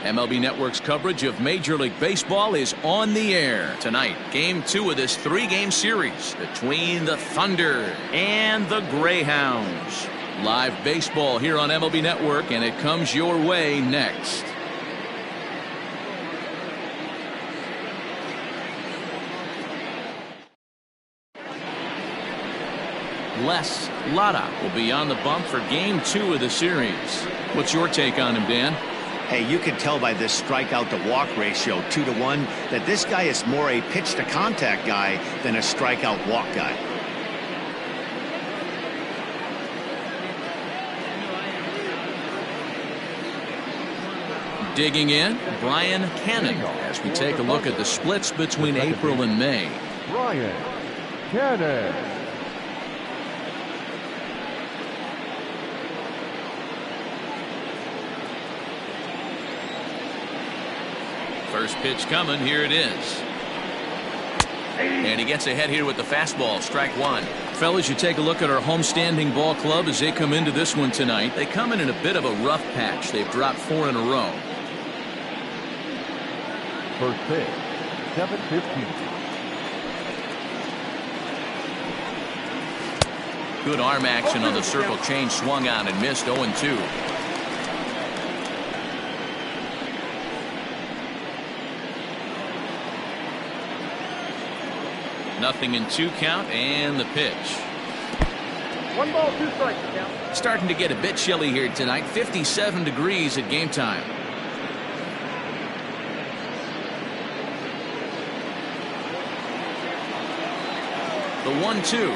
MLB Network's coverage of Major League Baseball is on the air tonight. Game 2 of this 3-game series between the Thunder and the Greyhounds. Live baseball here on MLB Network, and it comes your way next. Les Lara will be on the bump for Game 2 of the series. What's your take on him, Dan? Hey, you can tell by this strikeout to walk ratio 2-to-1 that this guy is more a pitch to contact guy than a strikeout walk guy. Digging in, Brian Cannon, as we take a look at the splits between April and May. Brian Cannon. First pitch coming. Here it is. And he gets ahead here with the fastball. Strike one. Fellas, you take a look at our homestanding ball club as they come into this one tonight. They come in a bit of a rough patch. They've dropped 4 in a row. First pitch, 7-15. Good arm action on the circle change. Swung on and missed. 0-2. Nothing in 2 count, and the pitch. 1 ball, 2 strikes. Starting to get a bit chilly here tonight. 57 degrees at game time. The 1-2.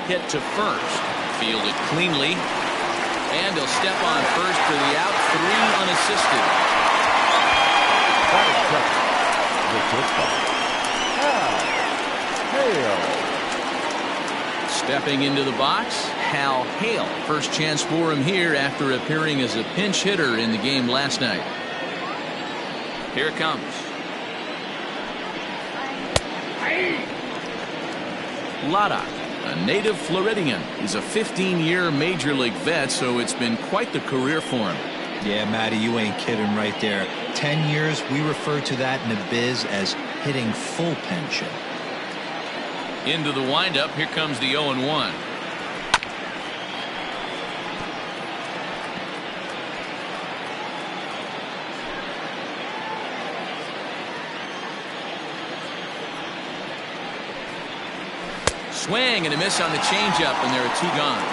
Hit to first. Fielded cleanly. And he'll step on first for the out. 3 unassisted. Stepping into the box, Hal Hale. First chance for him here after appearing as a pinch hitter in the game last night. Here it comes. Lara, a native Floridian. He's a 15-year Major League vet, so it's been quite the career for him. Yeah, Matty, you ain't kidding right there. 10 years, we refer to that in the biz as hitting full pension. Into the windup, here comes the 0-1. Swing and a miss on the changeup, and there are 2 gone.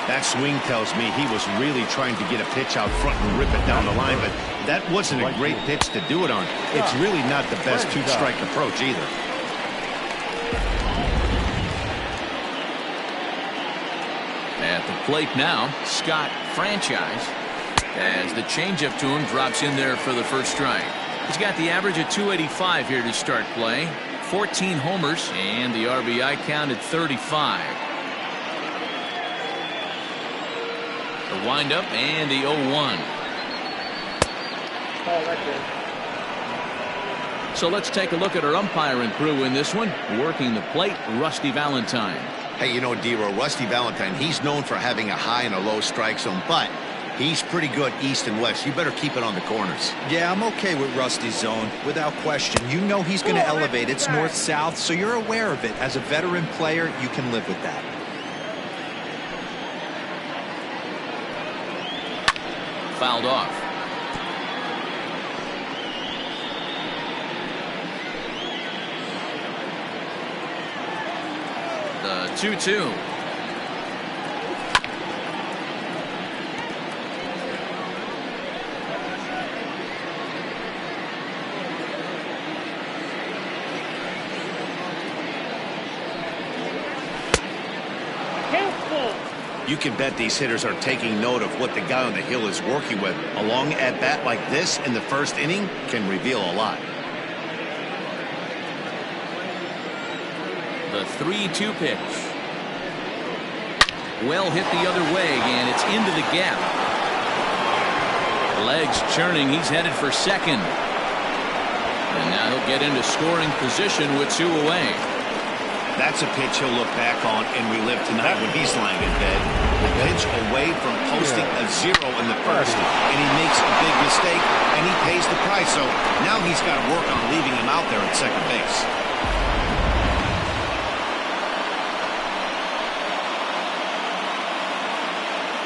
That swing tells me he was really trying to get a pitch out front and rip it down the line, but that wasn't a great pitch to do it on. It's really not the best 2-strike approach either. At the plate now, Scott Franchise, as the changeup to him drops in there for the first strike. He's got the average of 285 here to start play. 14 homers, and the RBI count at 35. The windup and the 0-1. So let's take a look at our umpiring crew in this one. Working the plate, Rusty Valentine. Hey, you know, D-Row, Rusty Valentine, he's known for having a high and a low strike zone, but he's pretty good east and west. You better keep it on the corners. Yeah, I'm okay with Rusty's zone, without question. You know he's going to elevate. It's north-south, so you're aware of it. As a veteran player, you can live with that. Fouled off. The 2-2. You can bet these hitters are taking note of what the guy on the hill is working with. A long at-bat like this in the first inning can reveal a lot. The 3-2 pitch. Well hit the other way, and it's into the gap. Legs churning. He's headed for second. And now he'll get into scoring position with 2 away. That's a pitch he'll look back on and relive tonight when he's lying in bed. The pitch away from posting a 0 in the first, and he makes a big mistake, and he pays the price. So now he's got to work on leaving him out there at second base.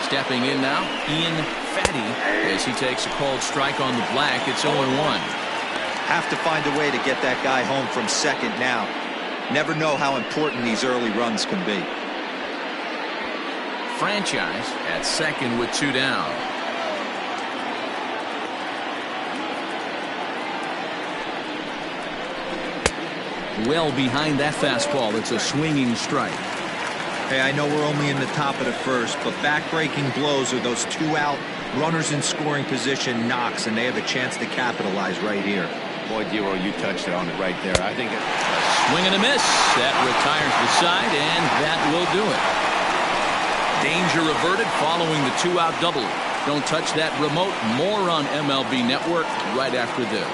Stepping in now, Ian Fatty, as he takes a called strike on the black. It's 0-1. Have to find a way to get that guy home from second now. Never know how important these early runs can be. Franchise at second with 2 down. Well behind that fastball. It's a swinging strike. Hey, I know we're only in the top of the first, but back-breaking blows are those 2 out, runners in scoring position knocks, and they have a chance to capitalize right here. Boy, Dero, you touched it on it right there. I think Swing and a miss. That retires the side, and that will do it. Danger averted following the 2-out double. Don't touch that remote. More on MLB Network right after this.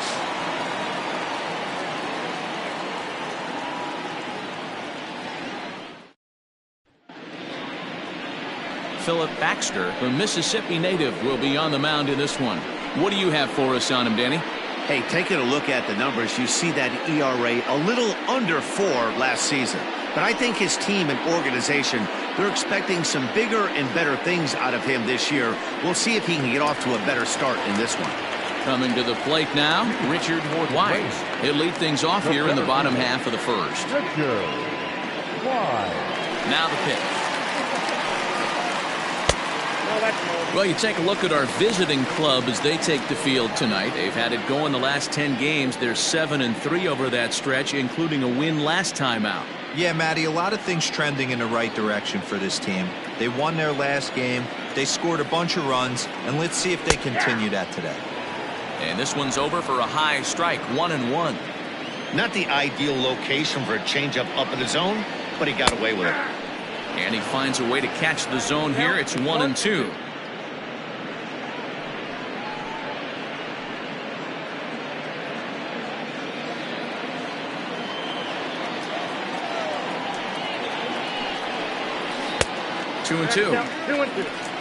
Philip Baxter, the Mississippi native, will be on the mound in this one. What do you have for us on him, Danny? Hey, taking a look at the numbers, you see that ERA a little under 4 last season. But I think his team and organization, they're expecting some bigger and better things out of him this year. We'll see if he can get off to a better start in this one. Coming to the plate now, Richard Wise. He'll lead things off here in the bottom half of the first. Richard Wise. Now the pitch. Well, you take a look at our visiting club as they take the field tonight. They've had it going the last 10 games. They're 7-3 over that stretch, including a win last time out. Yeah, Matty, a lot of things trending in the right direction for this team. They won their last game. They scored a bunch of runs, and let's see if they continue that today. And this one's over for a high strike, 1-1. Not the ideal location for a changeup up in the zone, but he got away with it. And he finds a way to catch the zone here. It's 1-2. Two and two. 2-2.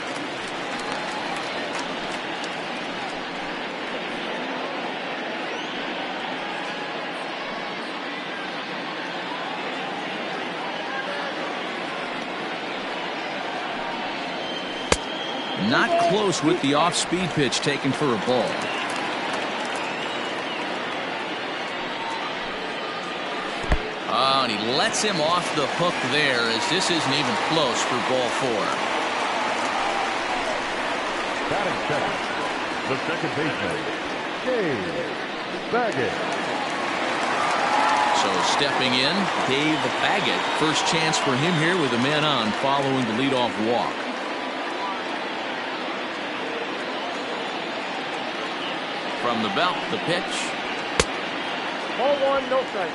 Not close with the off-speed pitch taken for a ball. Oh, and he lets him off the hook there as this isn't even close for ball 4. Batting second, the second baseman, Dave Baggett. So stepping in, Dave Baggett. First chance for him here with a man on following the leadoff walk. From the belt, the pitch. Ball 1, no strike.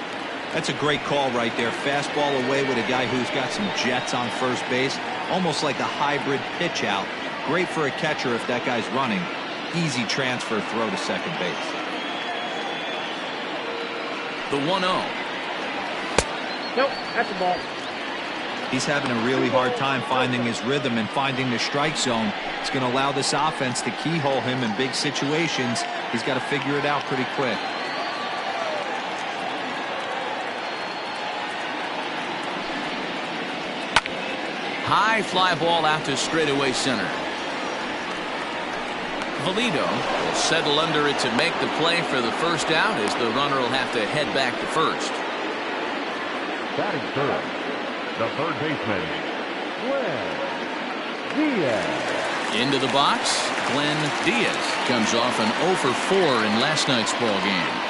That's a great call right there. Fastball away with a guy who's got some jets on first base. Almost like a hybrid pitch out. Great for a catcher if that guy's running. Easy transfer throw to second base. The 1-0. Nope, that's a ball. He's having a really hard time finding his rhythm and finding the strike zone. It's going to allow this offense to keyhole him in big situations. He's got to figure it out pretty quick. High fly ball out to straightaway center. Valido will settle under it to make the play for the first out as the runner will have to head back to first. Batting third, the third baseman, Glenn Diaz. Into the box, Glenn Diaz comes off an 0 for 4 in last night's ball game.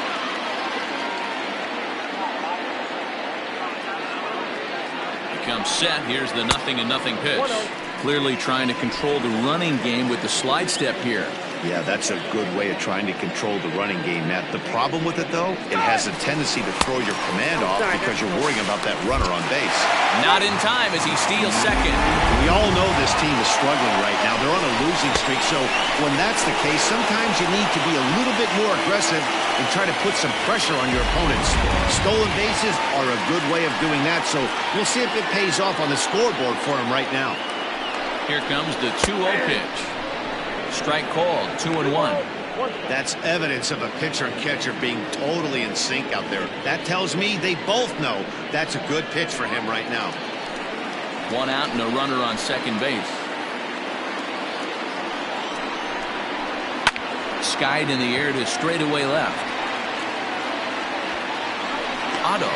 Comes set. Here's the 0-0 pitch. Clearly trying to control the running game with the slide step here. Yeah, that's a good way of trying to control the running game, Matt. The problem with it, though, it has a tendency to throw your command off because you're worrying about that runner on base. Not in time as he steals second. We all know this team is struggling right now. They're on a losing streak, so when that's the case, sometimes you need to be a little bit more aggressive and try to put some pressure on your opponents. Stolen bases are a good way of doing that, so we'll see if it pays off on the scoreboard for him right now. Here comes the 2-0 pitch. Strike called, 2-1. That's evidence of a pitcher and catcher being totally in sync out there. That tells me they both know that's a good pitch for him right now. 1 out and a runner on second base. Skied in the air to straightaway left. Otto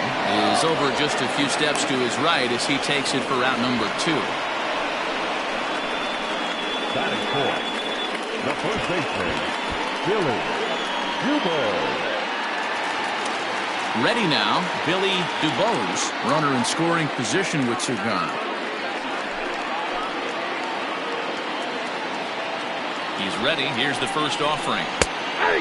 is over just a few steps to his right as he takes it for route number 2. Batting fourth, the first baseman, Billy Dubose. Ready now, Billy Dubose, runner in scoring position with Sugan. He's ready. Here's the first offering.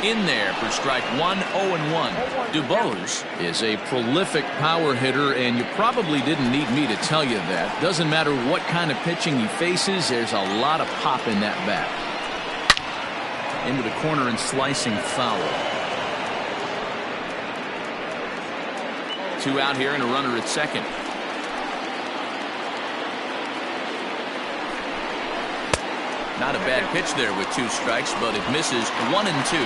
In there for strike 1, 0-1. Dubose is a prolific power hitter, and you probably didn't need me to tell you that. Doesn't matter what kind of pitching he faces, there's a lot of pop in that bat. Into the corner and slicing foul. 2 out here and a runner at second. Not a bad pitch there with 2 strikes, but it misses 1 and 2.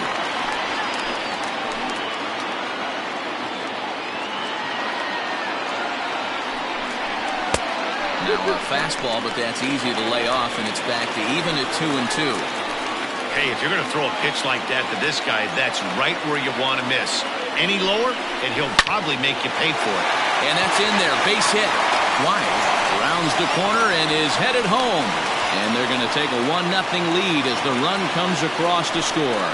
Now a fastball, but that's easy to lay off, and it's back to even at 2 and 2. Hey, if you're going to throw a pitch like that to this guy, that's right where you want to miss. Any lower, and he'll probably make you pay for it. And that's in there, base hit. Wide rounds the corner and is headed home. And they're going to take a 1-0 lead as the run comes across to score.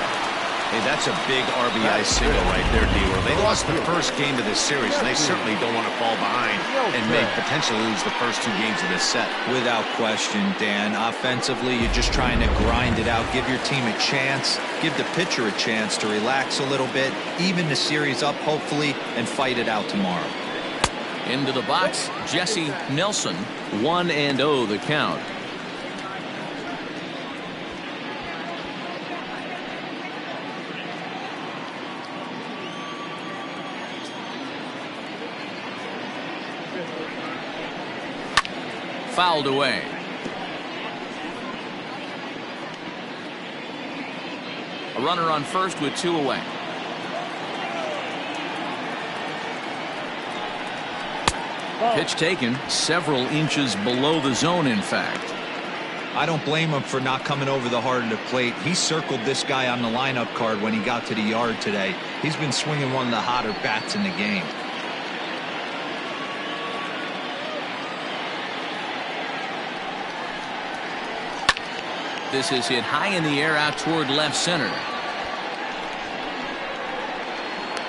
Hey, that's a big RBI single right there, D-Roll. They lost the first game of this series, and they certainly don't want to fall behind and may potentially lose the first 2 games of this set. Without question, Dan. Offensively, you're just trying to grind it out, give your team a chance, give the pitcher a chance to relax a little bit, even the series up, hopefully, and fight it out tomorrow. Into the box, Jesse Nelson, 1-0 the count. Fouled away. A runner on first with 2 away. Pitch taken several inches below the zone, in fact. I don't blame him for not coming over the heart of the plate. He circled this guy on the lineup card when he got to the yard today. He's been swinging one of the hotter bats in the game. This is hit high in the air out toward left center.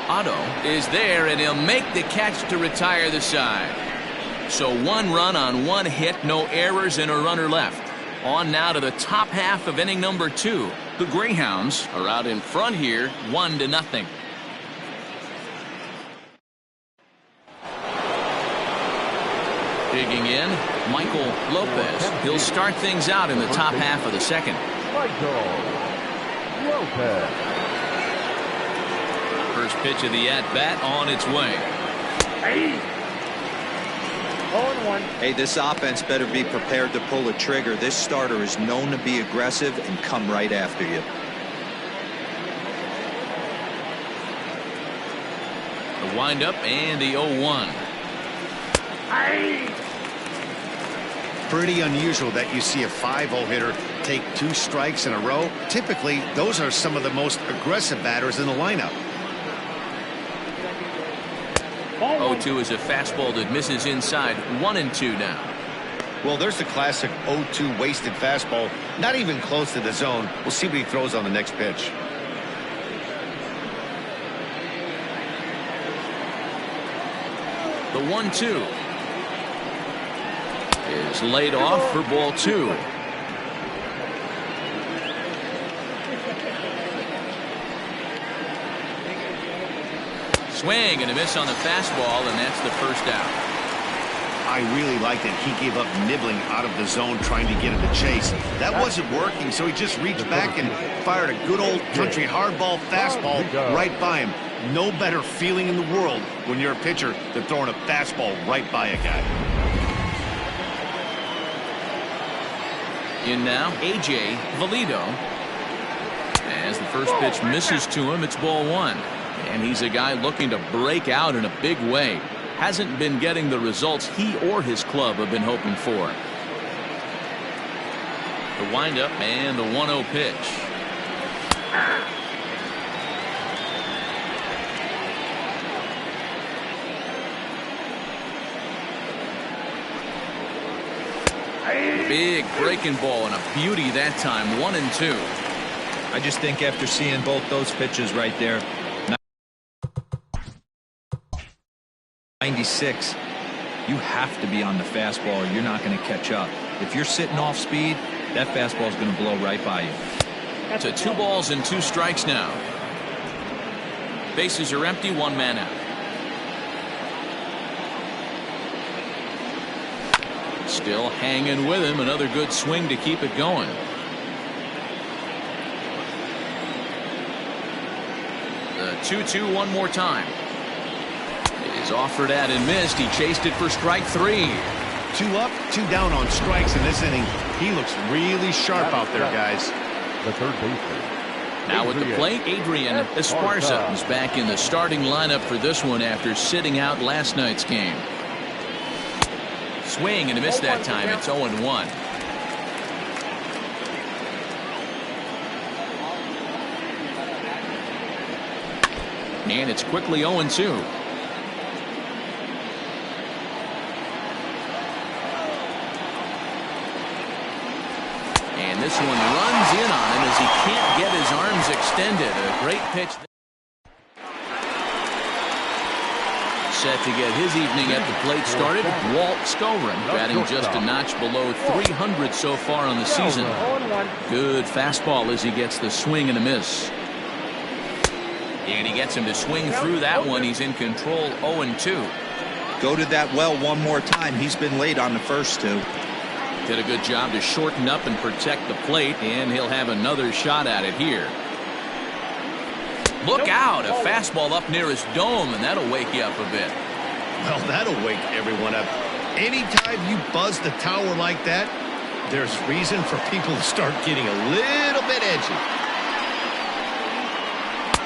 Otto is there, and he'll make the catch to retire the side. So 1 run on 1 hit, no errors, and a runner left. On now to the top half of inning number 2. The Greyhounds are out in front here, 1-0. Digging in, Michael Lopez. He'll start things out in the top half of the second. Michael Lopez. First pitch of the at-bat on its way. 0-1. Hey, this offense better be prepared to pull a trigger. This starter is known to be aggressive and come right after you. The windup and the 0-1. Pretty unusual that you see a 5-0 hitter take 2 strikes in a row. Typically, those are some of the most aggressive batters in the lineup. 0-2 is a fastball that misses inside. 1-2 now. Well, there's the classic 0-2 wasted fastball. Not even close to the zone. We'll see what he throws on the next pitch. The 1-2 is laid off for ball 2. Swing and a miss on the fastball, and that's the first out. I really like that he gave up nibbling out of the zone trying to get him to chase. That wasn't working, so he just reached back and fired a good old country hardball fastball right by him. No better feeling in the world when you're a pitcher than throwing a fastball right by a guy. In now, A.J. Valido. As the first pitch misses to him, it's ball one. And he's a guy looking to break out in a big way. Hasn't been getting the results he or his club have been hoping for. The windup and the 1-0 pitch. Big breaking ball and a beauty that time. 1-2. I just think after seeing both those pitches right there, 96, you have to be on the fastball or you're not going to catch up. If you're sitting off speed, that fastball is going to blow right by you. To 2 balls and 2 strikes now. Bases are empty, 1 man out. Still hanging with him. Another good swing to keep it going. The 2-2 one more time. Is offered at and missed. He chased it for strike 3. 2 up, 2 down on strikes in this inning. He looks really sharp out there, guys. The third baseman. Now at the plate, Adrian Esparza is back in the starting lineup for this one after sitting out last night's game. Swing and a miss that time. It's 0-1. And it's quickly 0-2. And this one runs in on him as he can't get his arms extended. A great pitch. Set to get his evening at the plate started. Walt Skolrin batting just a notch below 300 so far on the season. Good fastball as he gets the swing and a miss. And he gets him to swing through that one. He's in control. 0-2. Go to that well one more time. He's been late on the first 2. Did a good job to shorten up and protect the plate, and he'll have another shot at it here. Look out, a fastball up near his dome, and that'll wake you up a bit. Well, that'll wake everyone up. Anytime you buzz the tower like that, there's reason for people to start getting a little bit edgy.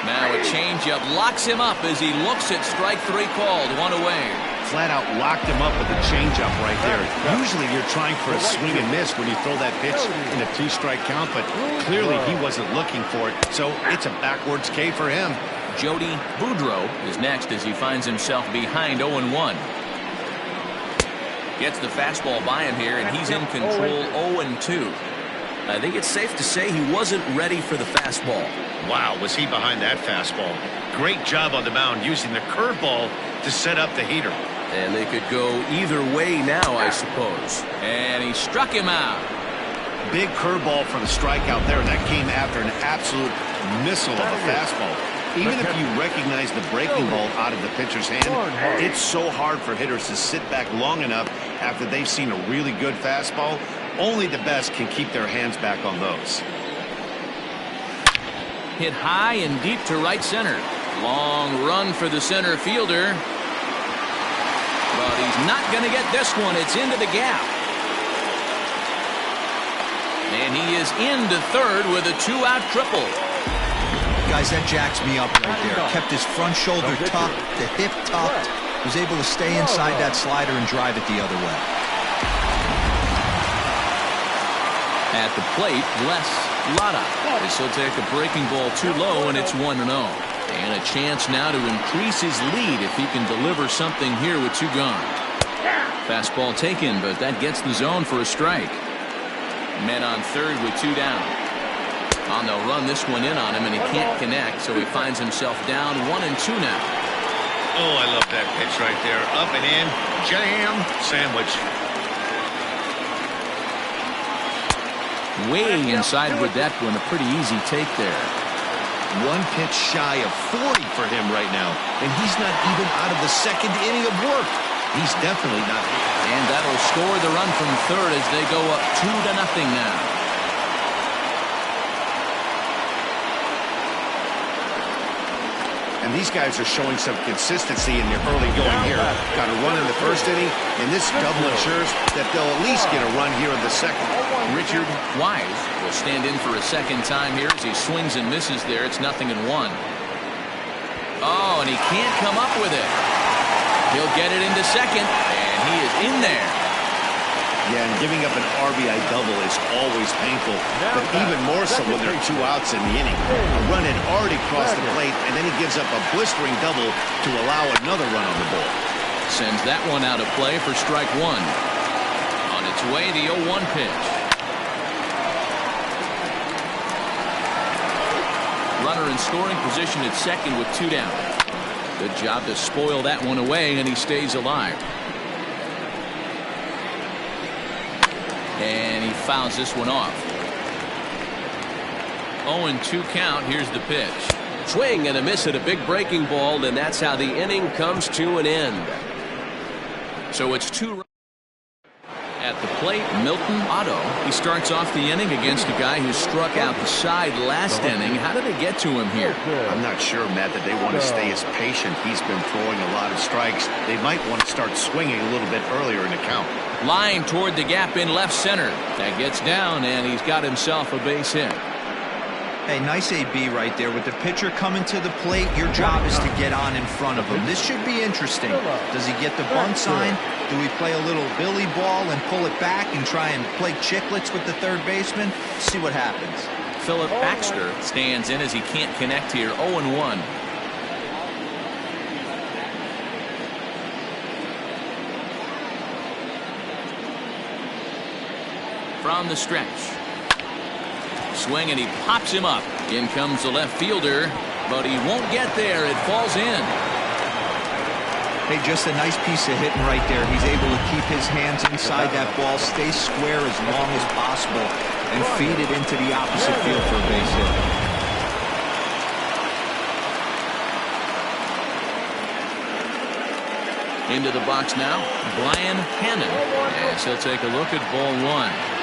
Now a changeup locks him up as he looks at strike 3 called. 1 away. Flat out locked him up with a changeup right there. Usually you're trying for a swing and miss when you throw that pitch in a 2-strike count, but clearly he wasn't looking for it, so it's a backwards K for him. Jody Boudreau is next as he finds himself behind 0-1. Gets the fastball by him here, and he's in control. 0-2. I think it's safe to say he wasn't ready for the fastball. Wow, was he behind that fastball. Great job on the mound using the curveball to set up the heater. And they could go either way now, I suppose. And he struck him out. Big curveball for the strikeout there, and that came after an absolute missile of a fastball. Even if you recognize the breaking ball out of the pitcher's hand, it's so hard for hitters to sit back long enough after they've seen a really good fastball. Only the best can keep their hands back on those. Hit high and deep to right center. Long run for the center fielder. But he's not going to get this one. It's into the gap. And he is into third with a 2-out triple. Guys, that jacks me up right there. Kept his front shoulder tucked, the hip tucked. Was able to stay inside that slider and drive it the other way. At the plate, Les Lada. This will take a breaking ball too low, and it's 1-0. And a chance now to increase his lead if he can deliver something here with 2 gone. Fastball taken, but that gets the zone for a strike. Men on third with 2 down. On the run, this one in on him, and he can't connect, so he finds himself down 1-2 now. Oh, I love that pitch right there. Up and in, jam, sandwich. Way inside with that one, a pretty easy take there. 1 pitch shy of 40 for him right now, and he's not even out of the 2nd inning of work. He's definitely not. And that'll score the run from third as they go up 2-0 now. And these guys are showing some consistency in their early going here. Got a run in the 1st inning, and this double ensures that they'll at least get a run here in the 2nd. Richard Wise will stand in for a 2nd time here as he swings and misses there. It's 0-1. Oh, and he can't come up with it. He'll get it into 2nd, and he is in there. Yeah, and giving up an RBI double is always painful, but even more so when there are 2 outs in the inning. A run had already crossed the plate, and then he gives up a blistering double to allow another run on the board. Sends that one out of play for strike 1. On its way, the 0-1 pitch. Runner in scoring position at 2nd with 2 down. Good job to spoil that one away, and he stays alive. And he fouls this one off. 0-2 count. Here's the pitch. Swing and a miss at a big breaking ball, and that's how the inning comes to an end. So it's 2 runs. At the plate, Milton Otto. He starts off the inning against a guy who struck out the side last inning. How did they get to him here? I'm not sure, Matt, that they want to stay as patient. He's been throwing a lot of strikes. They might want to start swinging a little bit earlier in the count. Line toward the gap in left center. That gets down, and he's got himself a base hit. Hey, nice AB right there. With the pitcher coming to the plate, your job is to get on in front of him. This should be interesting. Does he get the bunt sign? Do we play a little Billy ball and pull it back and try and play chicklets with the 3rd baseman? See what happens. Philip Baxter stands in as he can't connect here. 0-1. From the stretch. Swing, and he pops him up. In comes the left fielder, but he won't get there. It falls in. Hey, just a nice piece of hitting right there. He's able to keep his hands inside that ball, stay square as long as possible, and feed it into the opposite field for a base hit. Into the box now, Brian Hannon. As he'll take a look at ball 1.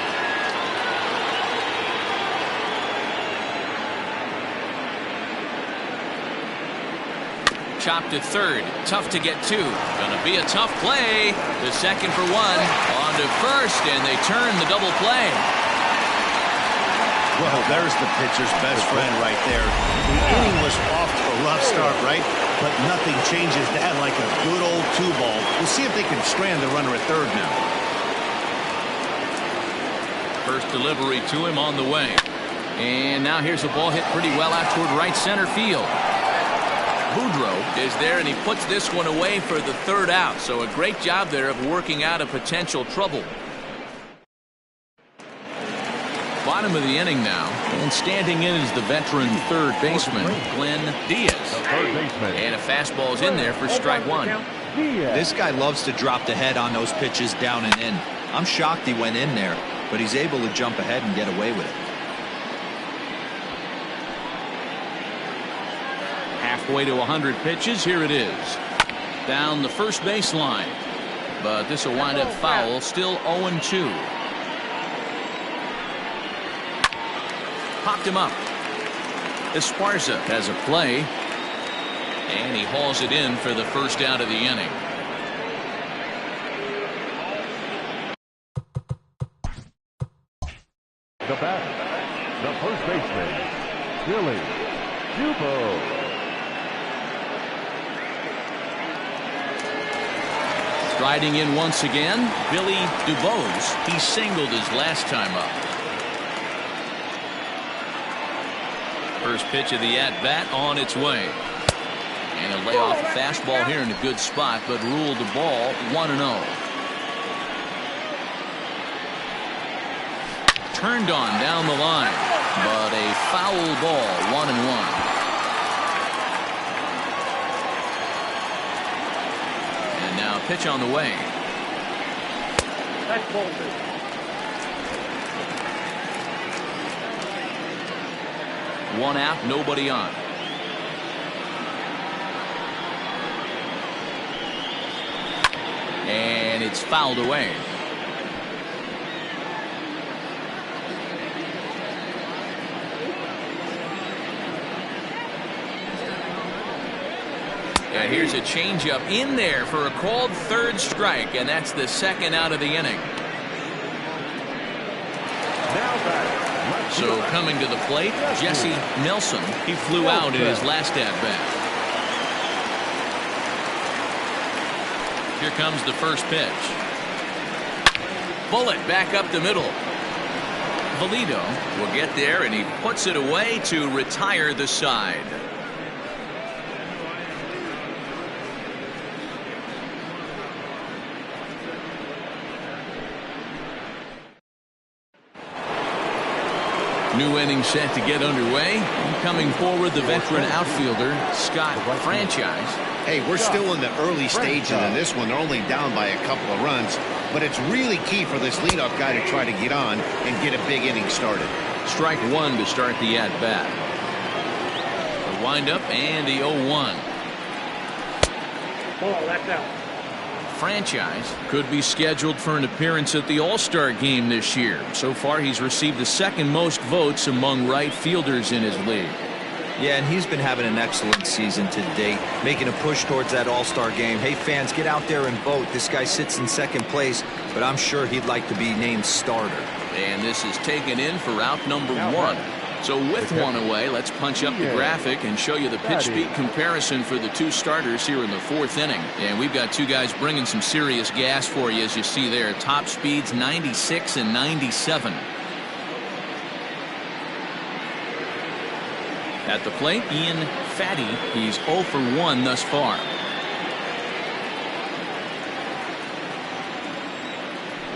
Chopped to 3rd. Tough to get to. Gonna be a tough play. The 2nd for 1. On to 1st, and they turn the double play. Well, there's the pitcher's best friend right there. The inning was off to a rough start, right? But nothing changes that like a good old 2-ball. We'll see if they can strand the runner at 3rd now. First delivery to him on the way. And now here's a ball hit pretty well out toward right center field. Boudreau is there, and he puts this one away for the 3rd out. So a great job there of working out a potential trouble. Bottom of the inning now, and standing in is the veteran 3rd baseman, Glenn Diaz. And a fastball's in there for strike 1. This guy loves to drop the head on those pitches down and in. I'm shocked he went in there, but he's able to jump ahead and get away with it. Halfway to 100 pitches. Here it is. Down the first base line. But this will wind up foul. Still 0-2. Popped him up. Esparza has a play. And he hauls it in for the 1st out of the inning. The batter, the first baseman, Billy Dubo. Riding in once again, Billy Dubose. He singled his last time up. First pitch of the at-bat on its way. And a layoff fastball here in a good spot, but ruled the ball 1-0. Turned on down the line, but a foul ball, 1-1. Now pitch on the way. That's bullshit. 1 out, nobody on. it's fouled away. And here's a changeup in there for a called third strike, and that's the second out of the inning. So coming to the plate, Jesse Nelson. He flew out in his last at-bat. Here comes the first pitch. Bullet back up the middle. Valido will get there, and he puts it away to retire the side. New inning set to get underway. Coming forward, the veteran outfielder, Scott Franchise. Hey, we're still in the early stages of this one. They're only down by a couple of runs, but it's really key for this leadoff guy to try to get on and get a big inning started. Strike one to start the at-bat. The windup and the 0-1. Ball, that's out. Franchise could be scheduled for an appearance at the All-Star game this year. So far, he's received the second most votes among right fielders in his league. Yeah, and he's been having an excellent season to date, making a push towards that All-Star game. Hey, fans, get out there and vote. This guy sits in second place, but I'm sure he'd like to be named starter. And this is taken in for out number one. So with one away, let's punch up the graphic and show you the pitch speed comparison for the two starters here in the fourth inning. And we've got two guys bringing some serious gas for you, as you see there. Top speeds 96 and 97. At the plate, Ian Fatty. He's 0 for 1 thus far.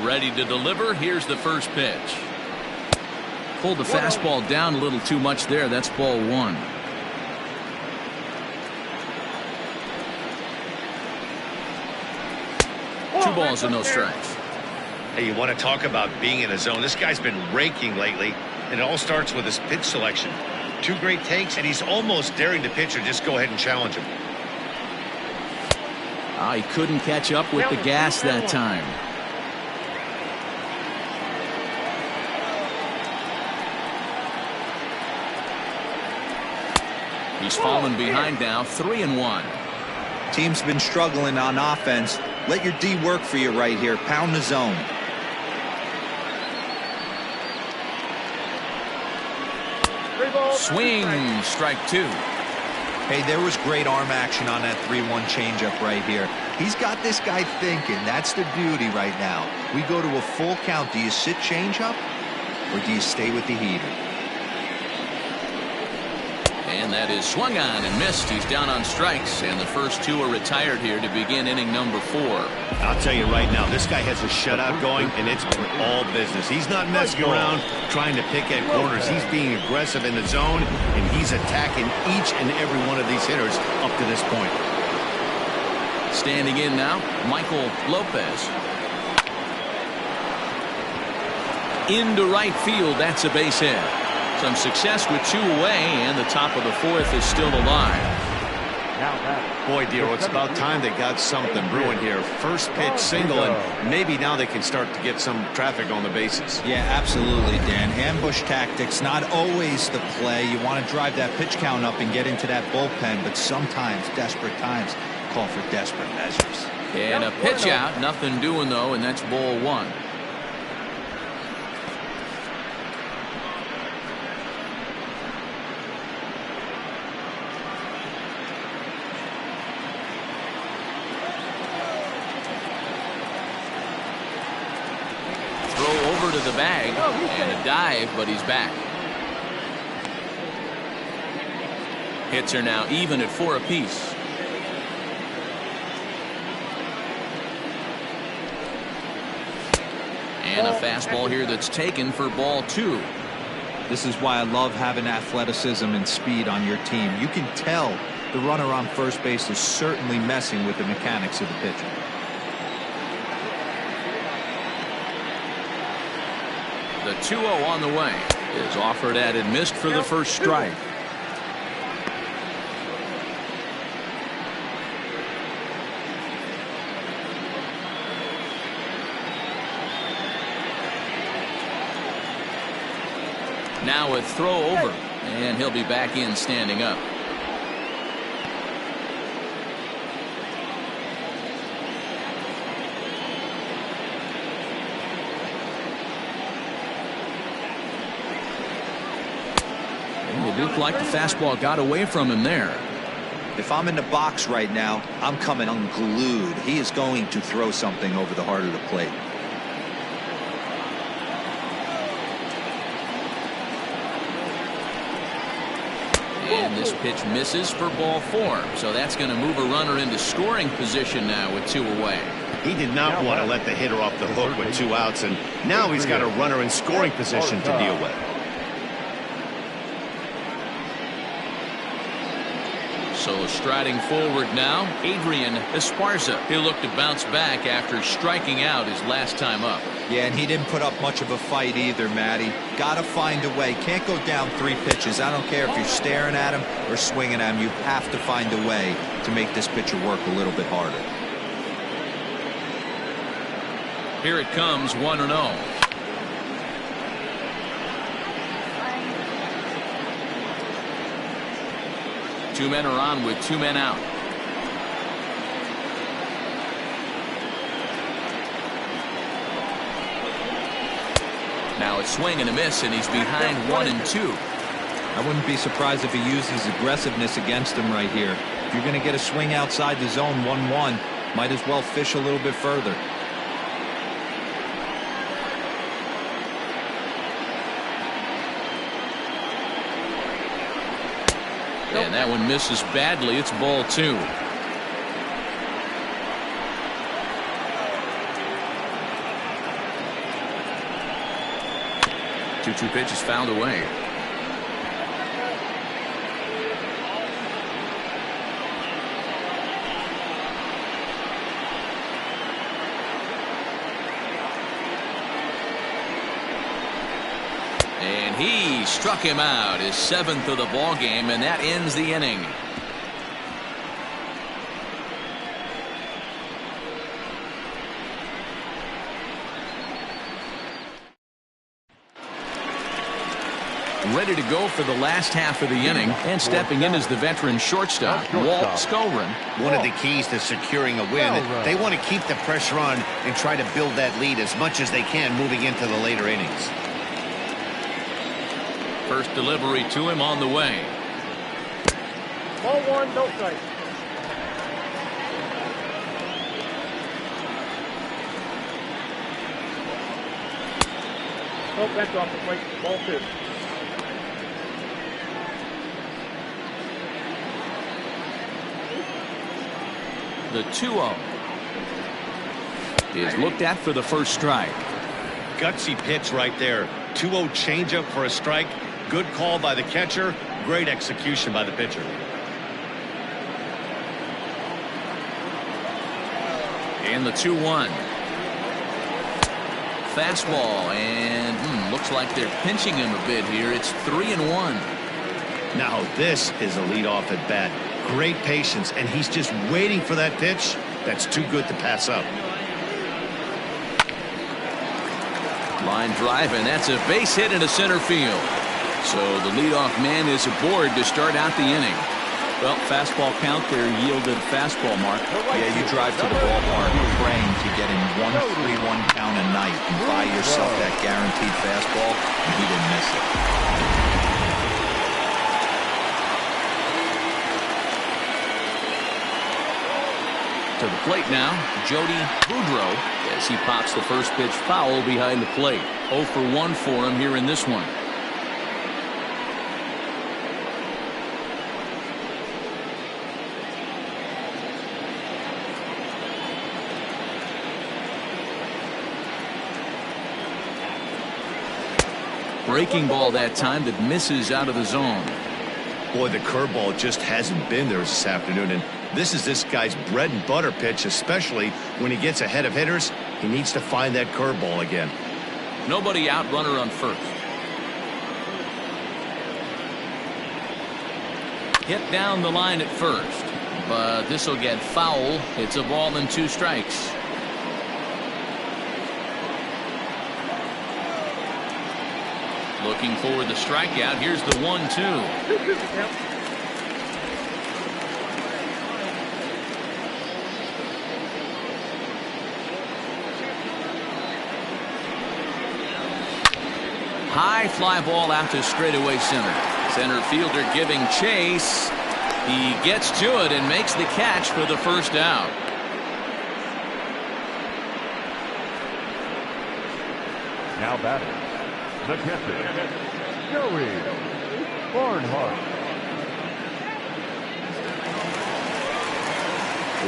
Ready to deliver. Here's the first pitch. Pulled the fastball down a little too much there. That's ball one. Two balls and no strikes. Hey, you want to talk about being in a zone? This guy's been raking lately, and it all starts with his pitch selection. Two great takes, and he's almost daring the pitcher just go ahead and challenge him. He couldn't catch up with the gas that time. He's fallen behind now, 3-1. Team's been struggling on offense. Let your D work for you right here. Pound the zone. Swing, strike two. Hey, there was great arm action on that 3-1 changeup right here. He's got this guy thinking. That's the beauty right now. We go to a full count. Do you sit changeup or do you stay with the heater? And that is swung on and missed. He's down on strikes, and the first two are retired here to begin inning number 4. I'll tell you right now, this guy has a shutout going, and it's been all business. He's not messing around trying to pick at corners. He's being aggressive in the zone, and he's attacking each and every one of these hitters up to this point. Standing in now, Michael Lopez. Into right field, that's a base hit. Some success with two away, and the top of the fourth is still alive. Boy, Dero, it's about time they got something brewing here. First pitch single, and maybe now they can start to get some traffic on the bases. Yeah, absolutely, Dan. Ambush tactics, not always the play. You want to drive that pitch count up and get into that bullpen, but sometimes desperate times call for desperate measures. And a pitch out, nothing doing though, and that's ball one. Over to the bag and a dive, but he's back. Hits are now even at 4 apiece. And a fastball here that's taken for ball 2. This is why I love having athleticism and speed on your team. You can tell the runner on first base is certainly messing with the mechanics of the pitcher. The 2-0 on the way is offered at and missed for the first strike. Now a throw over, and he'll be back in standing up. It looked like the fastball got away from him there. If I'm in the box right now, I'm coming unglued. He is going to throw something over the heart of the plate. And this pitch misses for ball 4. So that's going to move a runner into scoring position now with 2 away. He did not want to let the hitter off the hook with 2 outs, and now he's got a runner in scoring position to deal with. So striding forward now, Adrian Esparza. He'll look to bounce back after striking out his last time up. Yeah, and he didn't put up much of a fight either, Matty. Got to find a way. Can't go down 3 pitches. I don't care if you're staring at him or swinging at him. You have to find a way to make this pitcher work a little bit harder. Here it comes, 1-0. Two men are on with 2 men out. Now a swing and a miss, and he's behind 1-2. I wouldn't be surprised if he uses aggressiveness against him right here. If you're going to get a swing outside the zone 1-1, might as well fish a little bit further. And that one misses badly. It's ball 2. Two pitches fouled away. And he struck him out, his 7th of the ball game, and that ends the inning. Ready to go for the last half of the inning, and stepping in is the veteran shortstop, Walt Skolrin. One of the keys to securing a win, they want to keep the pressure on and try to build that lead as much as they can moving into the later innings. First delivery to him on the way. Ball 1, no strike. Oh, that's off the plate. Ball 2. The 2-0 is looked at for the first strike. Gutsy pitch right there. 2-0 changeup for a strike. Good call by the catcher. Great execution by the pitcher. And the 2-1. Fastball, and looks like they're pinching him a bit here. It's 3-1. Now this is a leadoff at bat. Great patience, and he's just waiting for that pitch. That's too good to pass up. Line drive, and that's a base hit into center field. So the leadoff man is aboard to start out the inning. Well, fastball count there yielded fastball mark. Yeah, you drive to the ballpark praying to get in 1-3-1 count a night and buy yourself that guaranteed fastball, and he didn't miss it. To the plate now, Jody Boudreau, as he pops the first pitch foul behind the plate. 0 for 1 for him here in this one. Breaking ball that time that misses out of the zone. Boy, the curveball just hasn't been there this afternoon, and this is this guy's bread and butter pitch, especially when he gets ahead of hitters. He needs to find that curveball again. Nobody out, runner on first. Hit down the line at first, but this will get foul. It's a ball and 2 strikes. Looking for the strikeout. Here's the 1-2. High fly ball out to straightaway center. Center fielder giving chase. He gets to it and makes the catch for the first out. Now batting, the catcher, Joey Barnhart.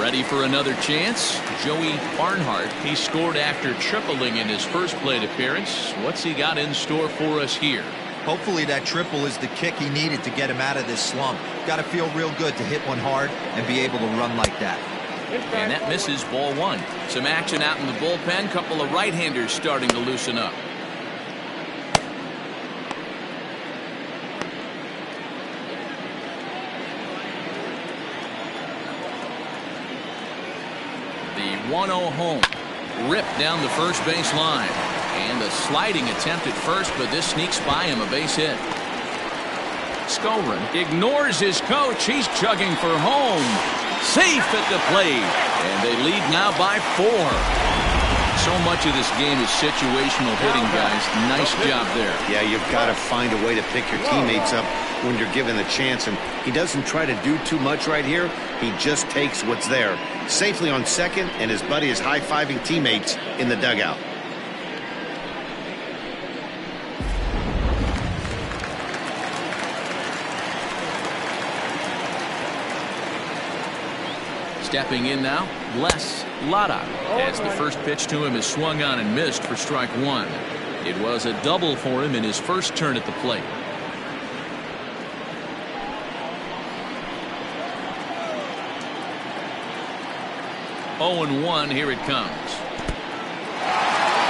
Ready for another chance? Joey Barnhart. He scored after tripling in his first plate appearance. What's he got in store for us here? Hopefully that triple is the kick he needed to get him out of this slump. Got to feel real good to hit one hard and be able to run like that. And that misses, ball 1. Some action out in the bullpen. Couple of right-handers starting to loosen up. The 1-0 home. Ripped down the first base line. And a sliding attempt at first, but this sneaks by him, a base hit. Skowron ignores his coach. He's chugging for home. Safe at the plate. And they lead now by 4. So much of this game is situational hitting, guys. Nice job there. Yeah, you've got to find a way to pick your teammates up when you're given the chance, and he doesn't try to do too much right here. He just takes what's there. Safely on second, and his buddy is high-fiving teammates in the dugout. Stepping in now, Les Lada, as the first pitch to him is swung on and missed for strike 1. It was a double for him in his first turn at the plate. Oh and 1, here it comes.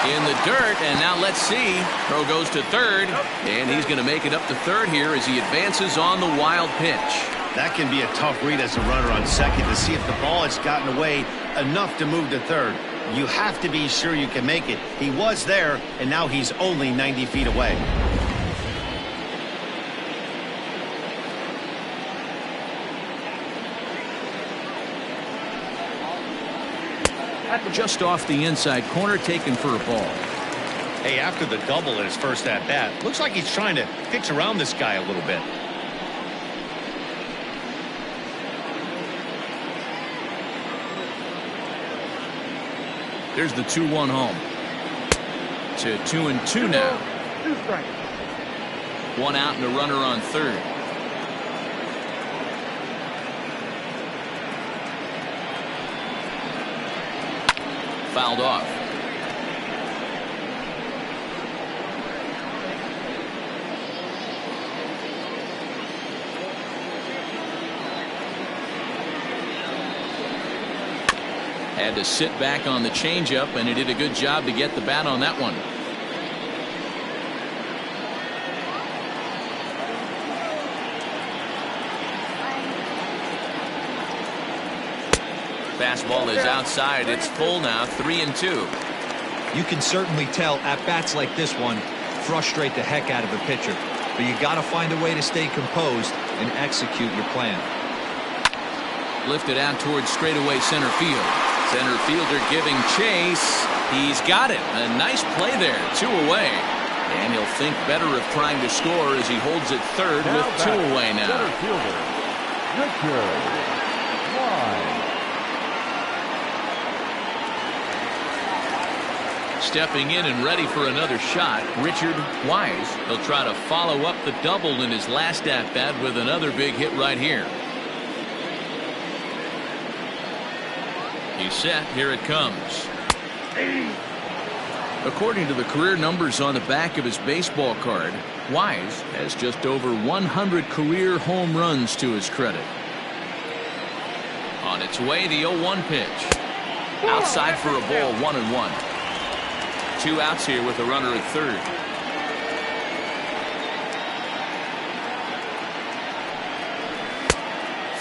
In the dirt, and now let's see. Throw goes to third, and he's going to make it up to third here as he advances on the wild pitch. That can be a tough read as a runner on second to see if the ball has gotten away enough to move to third. You have to be sure you can make it. He was there, and now he's only 90 feet away. Just off the inside corner, taken for a ball. Hey, after the double in his first at-bat, looks like he's trying to pitch around this guy a little bit. There's the 2-1 home. To 2-2 now. 2 strikes. 1 out and a runner on third. Fouled off. Had to sit back on the changeup, and he did a good job to get the bat on that one. Fastball is outside. It's full now, 3-2. You can certainly tell at bats like this one frustrate the heck out of a pitcher, but you got to find a way to stay composed and execute your plan. Lifted out towards straightaway center field. Center fielder giving chase. He's got it. A nice play there. 2 away. And he'll think better of trying to score as he holds it third with 2 away now. Center fielder, Richard Wise. Stepping in and ready for another shot, Richard Wise. He'll try to follow up the double in his last at-bat with another big hit right here. He's set. Here it comes. According to the career numbers on the back of his baseball card, Wise has just over 100 career home runs to his credit. On its way, the 0-1 pitch. Outside for a ball, 1-1. 2 outs here with a runner at third.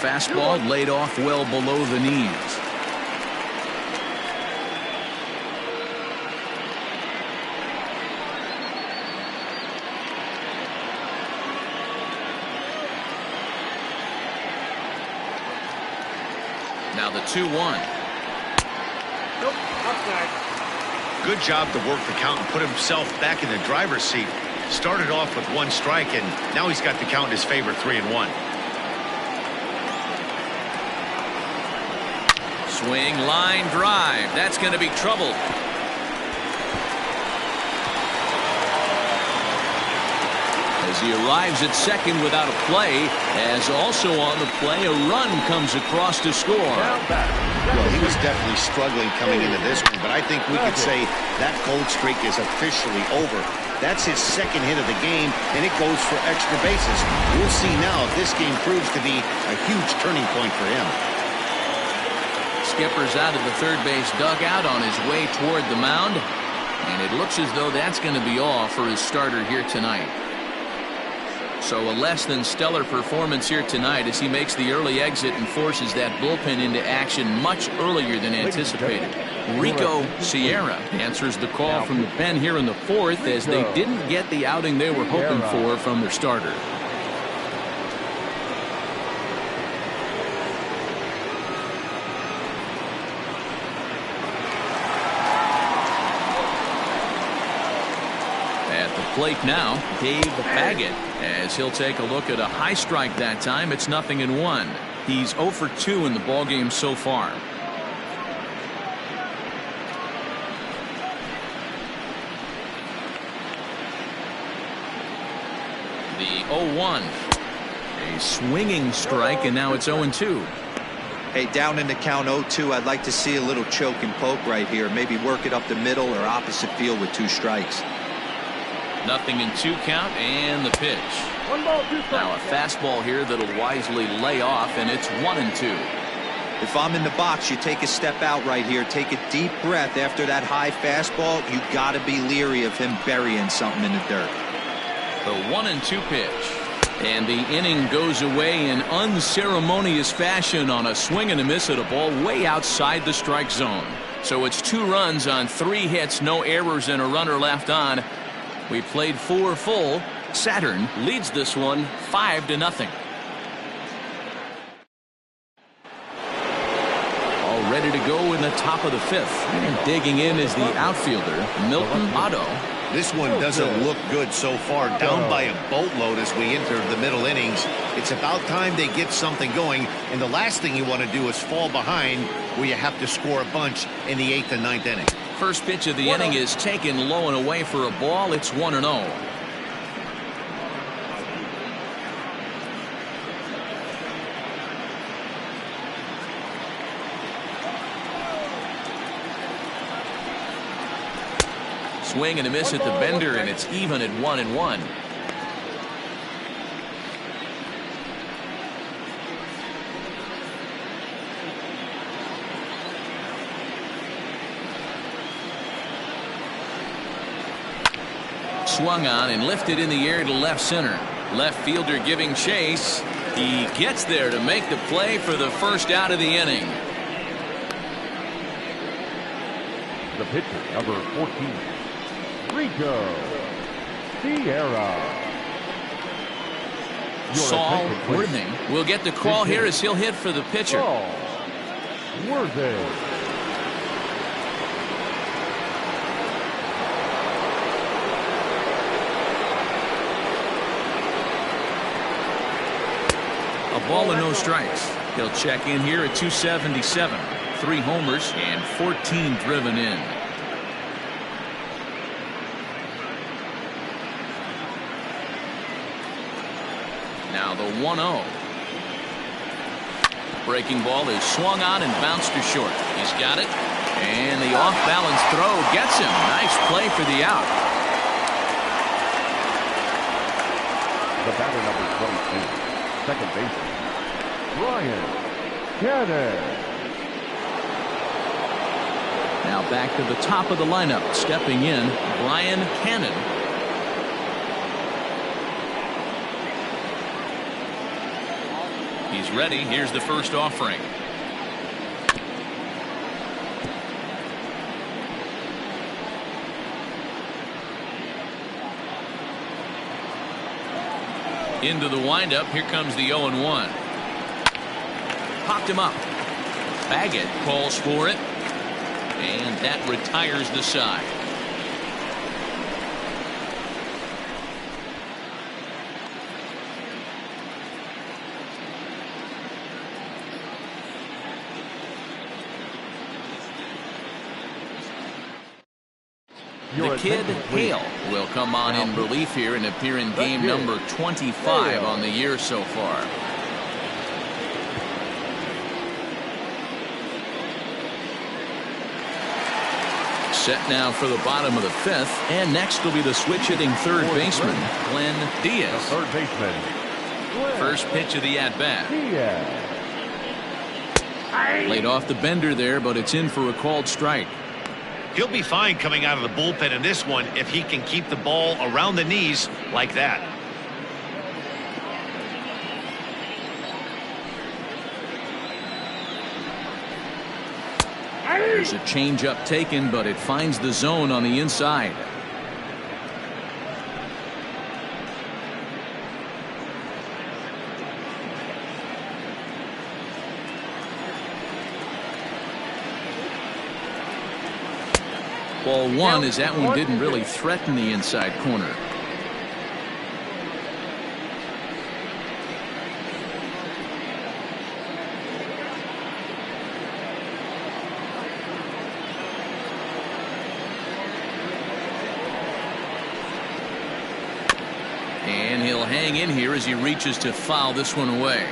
Fastball laid off well below the knees. Now the 2-1. Nope, outside. Good job to work the count and put himself back in the driver's seat. Started off with 1 strike, and now he's got the count in his favor, 3-1. Swing, line, drive. That's going to be trouble. As he arrives at second without a play, as also on the play, a run comes across to score. Well, he was definitely struggling coming into this one, but I think we could say that cold streak is officially over. That's his second hit of the game, and it goes for extra bases. We'll see now if this game proves to be a huge turning point for him. Skipper's out of the third base dugout on his way toward the mound, and it looks as though that's going to be all for his starter here tonight. So a less than stellar performance here tonight as he makes the early exit and forces that bullpen into action much earlier than anticipated. Rico Sierra answers the call from the pen here in the fourth as they didn't get the outing they were hoping for from their starter. At the plate now, Dave Baggett, as he'll take a look at a high strike that time. It's 0-1. He's 0 for 2 in the ballgame so far. The 0-1. A swinging strike, and now it's 0-2. Hey, down in the count 0-2, I'd like to see a little choke and poke right here. Maybe work it up the middle or opposite field with 2 strikes. 0-2 count, and the pitch. 1 ball, 2 strikes. Now a fastball here that'll wisely lay off, and it's 1-2. If I'm in the box, you take a step out right here. Take a deep breath after that high fastball. You got to be leery of him burying something in the dirt. The 1-2 pitch. And the inning goes away in unceremonious fashion on a swing and a miss at a ball way outside the strike zone. So it's 2 runs on 3 hits, no errors, and a runner left on. We played 4 full. Saturn leads this one 5-0. All ready to go in the top of the 5th. And digging in is the outfielder, Milton Otto. This one doesn't look good so far. Down by a boatload as we enter the middle innings. It's about time they get something going. And the last thing you want to do is fall behind where you have to score a bunch in the 8th and 9th inning. First pitch of the inning is taken low and away for a ball. It's 1-0. Swing and a miss at the bender, and it's even at 1-1. Swung on and lifted in the air to left center. Left fielder giving chase. He gets there to make the play for the first out of the inning. The pitcher, number 14, Rico Sierra. Saul Worthing will get the call here as he'll hit for the pitcher. Saul Worthing. A ball and no strikes. He'll check in here at 277. 3 homers and 14 driven in. Now the 1-0. Breaking ball is swung on and bounced to short. He's got it. And the off-balance throw gets him. Nice play for the out. The batter, number 22, second baseman, Brian Cannon. Now back to the top of the lineup. Stepping in, Brian Cannon. He's ready. Here's the first offering. Into the windup. Here comes the 0-1. Popped him up. Baggett calls for it, and that retires the side. The kid Hale will come on in relief here and appear in game number 25 on the year so far. Set now for the bottom of the fifth, and next will be the switch-hitting third baseman, Glenn Diaz. Third baseman. First pitch of the at-bat. Laid off the bender there, but it's in for a called strike. He'll be fine coming out of the bullpen in this one if he can keep the ball around the knees like that. There's a changeup taken, but it finds the zone on the inside. Ball one, as that one didn't really threaten the inside corner. And he'll hang in here as he reaches to foul this one away.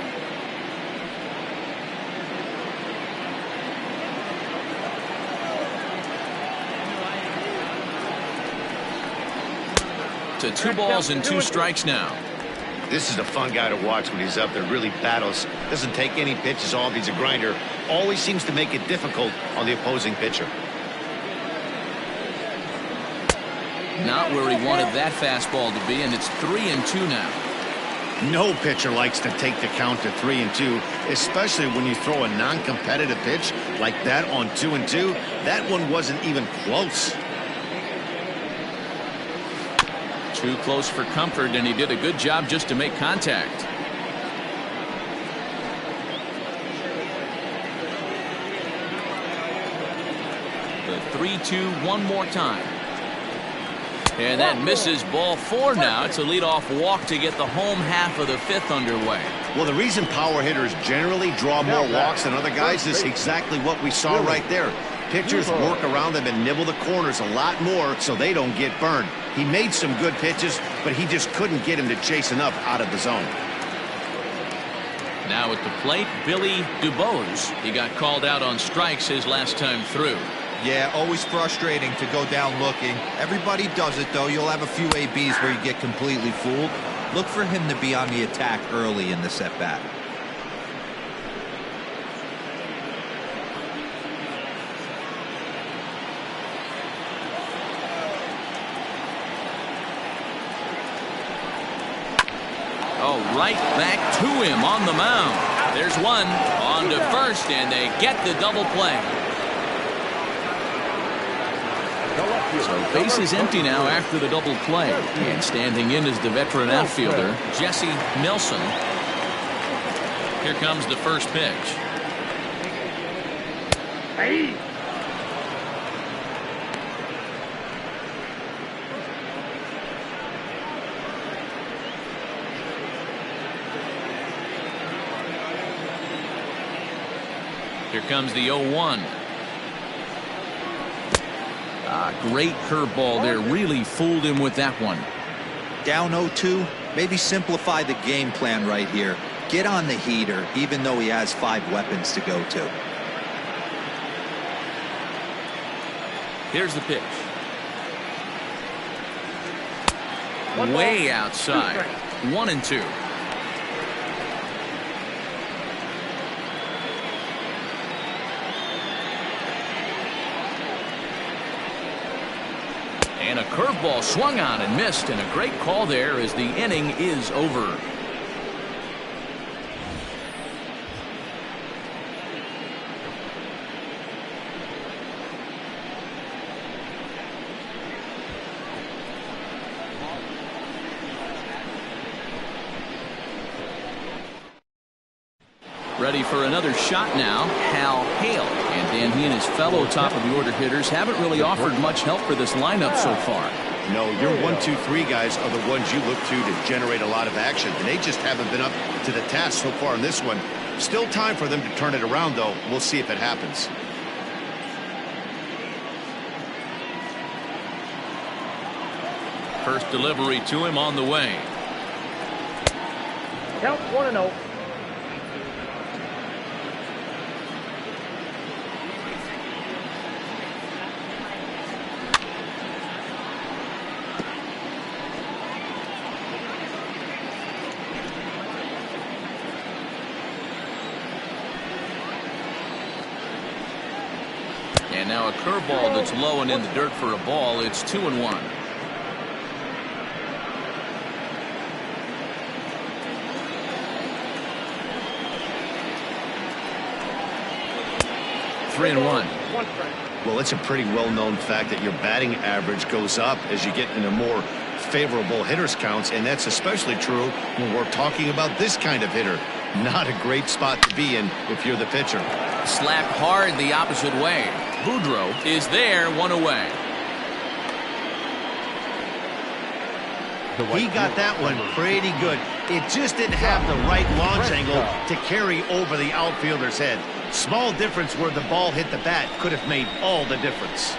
To 2 balls and 2 strikes now. This is a fun guy to watch when he's up there. Really battles. Doesn't take any pitches off. He's a grinder. Always seems to make it difficult on the opposing pitcher. Not where he wanted that fastball to be, and it's 3-2 now. No pitcher likes to take the count to 3-2, especially when you throw a non-competitive pitch like that on 2-2. That one wasn't even close. Too close for comfort, and he did a good job just to make contact. The 3-2 one more time. And that misses. Ball 4 now. It's a leadoff walk to get the home half of the fifth underway. Well, the reason power hitters generally draw more walks than other guys is exactly what we saw right there. Pitchers work around them and nibble the corners a lot more so they don't get burned. He made some good pitches, but he just couldn't get him to chase enough out of the zone. Now at the plate, Billy DuBose. He got called out on strikes his last time through. Yeah, always frustrating to go down looking. Everybody does it, though. You'll have a few ABs where you get completely fooled. Look for him to be on the attack early in the at-bat. Oh, right back to him on the mound. There's one on to first, and they get the double play. So base is empty now after the double play. And standing in is the veteran outfielder, Jesse Nelson. Here comes the first pitch. Hey. Here comes the 0-1. Great curveball there. Really fooled him with that one. Down 0-2. Maybe simplify the game plan right here. Get on the heater, even though he has 5 weapons to go to. Here's the pitch. Way outside. 1-2. And a curveball swung on and missed, and a great call there as the inning is over. Ready for another shot now, Hal Hale. And Dan, he and his fellow top of the order hitters haven't really offered much help for this lineup so far. No, your 1, 2, 3 guys are the ones you look to generate a lot of action, and they just haven't been up to the task so far in this one. Still time for them to turn it around, though. We'll see if it happens. First delivery to him on the way. Count 1-0. And now a curveball that's low and in the dirt for a ball. It's 2-1. Three and one. Well, it's a pretty well-known fact that your batting average goes up as you get into more favorable hitters counts, and that's especially true when we're talking about this kind of hitter. Not a great spot to be in if you're the pitcher. Slapped hard the opposite way. Boudreaux is there, one away. He got that one pretty good. It just didn't have the right launch angle to carry over the outfielder's head. Small difference where the ball hit the bat could have made all the difference.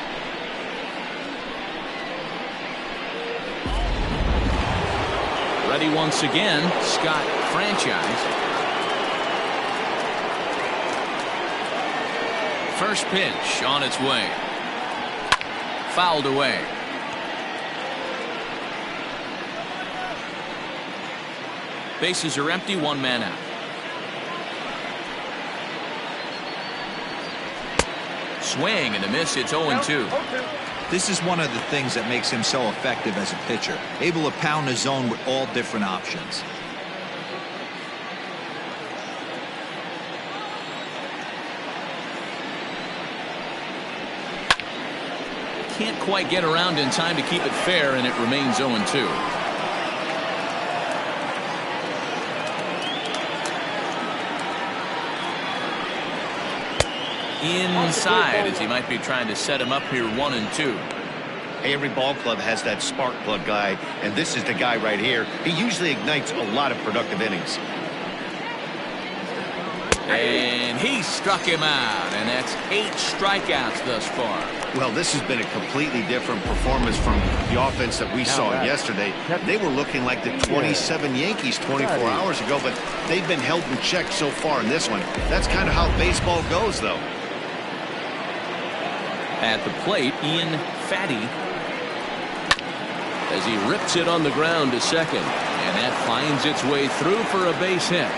Ready once again, Scott Franchise. First pitch on its way. Fouled away. Bases are empty, one man out. Swing and a miss. It's 0-2. This is one of the things that makes him so effective as a pitcher. Able to pound the zone with all different options. Can't quite get around in time to keep it fair, and it remains 0-2. Inside, as he might be trying to set him up here, 1-2. Hey, every ball club has that spark plug guy, and this is the guy right here. He usually ignites a lot of productive innings. And he struck him out, and that's 8 strikeouts thus far. Well, this has been a completely different performance from the offense that we saw yesterday. They were looking like the 27 Yankees 24 hours ago, but they've been held in check so far in this one. That's kind of how baseball goes, though. At the plate, Ian Fatty, as he rips it on the ground to second, and that finds its way through for a base hit.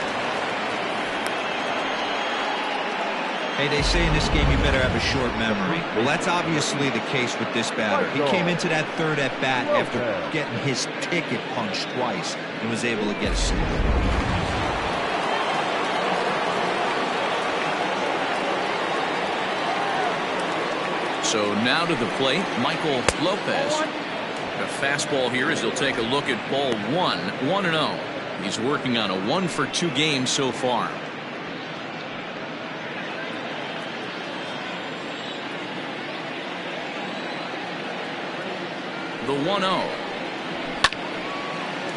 Hey, they say in this game you better have a short memory. Well, that's obviously the case with this batter. He came into that third at bat after getting his ticket punched twice and was able to get a single. So now to the plate, Michael Lopez. A fastball here as he'll take a look at ball 1, 1-0. He's working on a 1-for-2 game so far. The 1-0.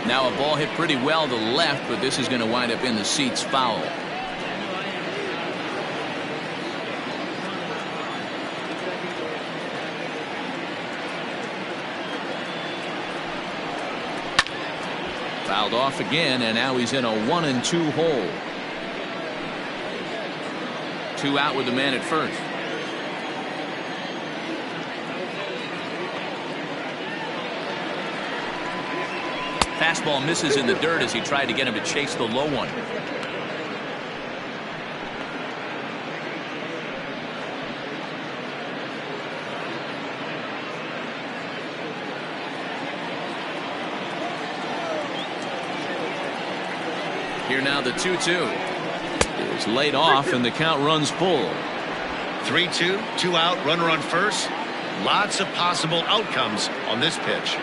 Now a ball hit pretty well to the left, but this is going to wind up in the seats foul. Fouled off again, and now he's in a 1-2 hole. 2 out with the man at first. Fastball misses in the dirt as he tried to get him to chase the low one. Here now the 2-2 is laid off, and the count runs full. 3-2, 2 out, runner on first. Lots of possible outcomes on this pitch.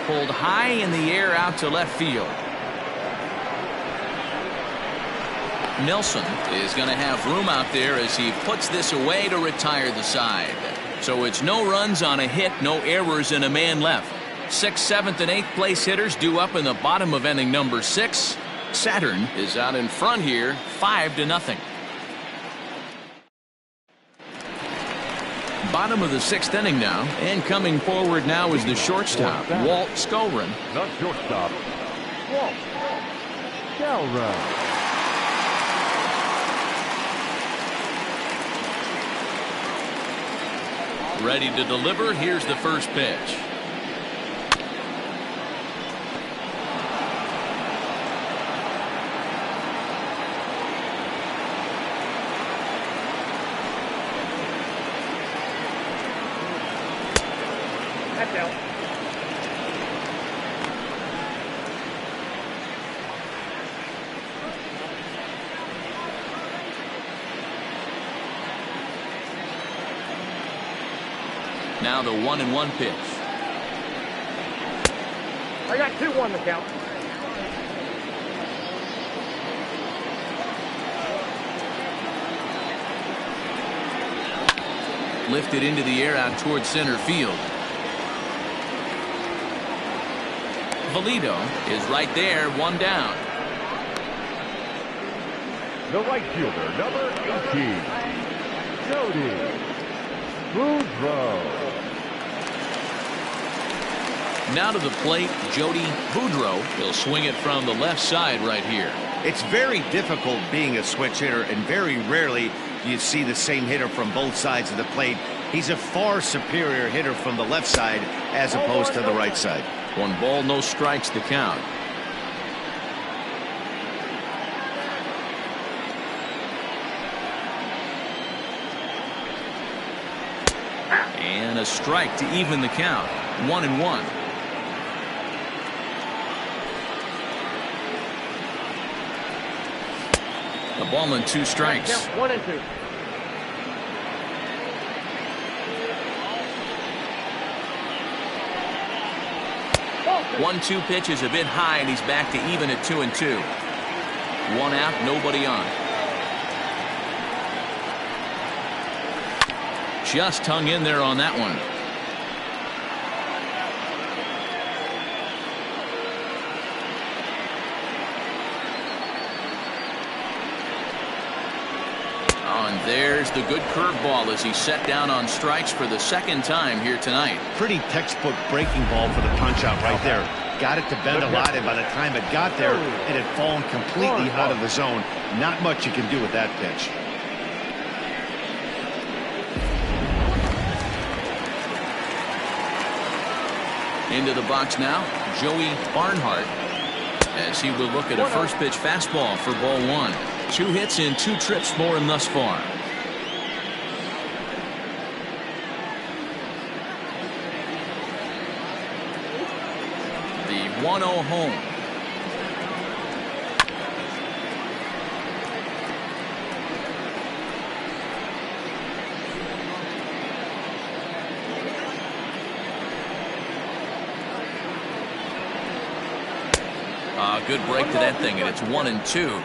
Pulled high in the air out to left field. Nelson is going to have room out there as he puts this away to retire the side. So it's no runs on a hit, no errors, and a man left. 6th, 7th, and 8th place hitters due up in the bottom of inning number 6. Saturn is out in front here, 5-0. Bottom of the 6th inning now, and coming forward now is the shortstop, Walt Skolrin. The shortstop, Walt Skolrin. Ready to deliver. Here's the first pitch. That's out. Now the 1-1 pitch. I got 2-1 the count. Lifted into the air out towards center field. Valito is right there, one down. The right fielder, number 18, Jody Boudreau. Now to the plate, Jody Boudreau. He'll swing it from the left side right here. It's very difficult being a switch hitter, and very rarely do you see the same hitter from both sides of the plate. He's a far superior hitter from the left side as opposed to the right side. 1 ball, no strikes, the count. And a strike to even the count. 1-1. A ball and 2 strikes. Count 1 and 2. Oh, 1-2 pitch is a bit high, and he's back to even at 2-2. 1 out, nobody on. Just hung in there on that one. Oh, and there's the good curveball as he set down on strikes for the 2nd time here tonight. Pretty textbook breaking ball for the punch out right there. Got it to bend a lot, and by the time it got there, it had fallen completely out of the zone. Not much you can do with that pitch. Into the box now, Joey Barnhart, as he will look at a first pitch fastball for ball 1. 2 hits in 2 trips for him thus far. The 1-0 home. Good break to that thing, and it's 1-2.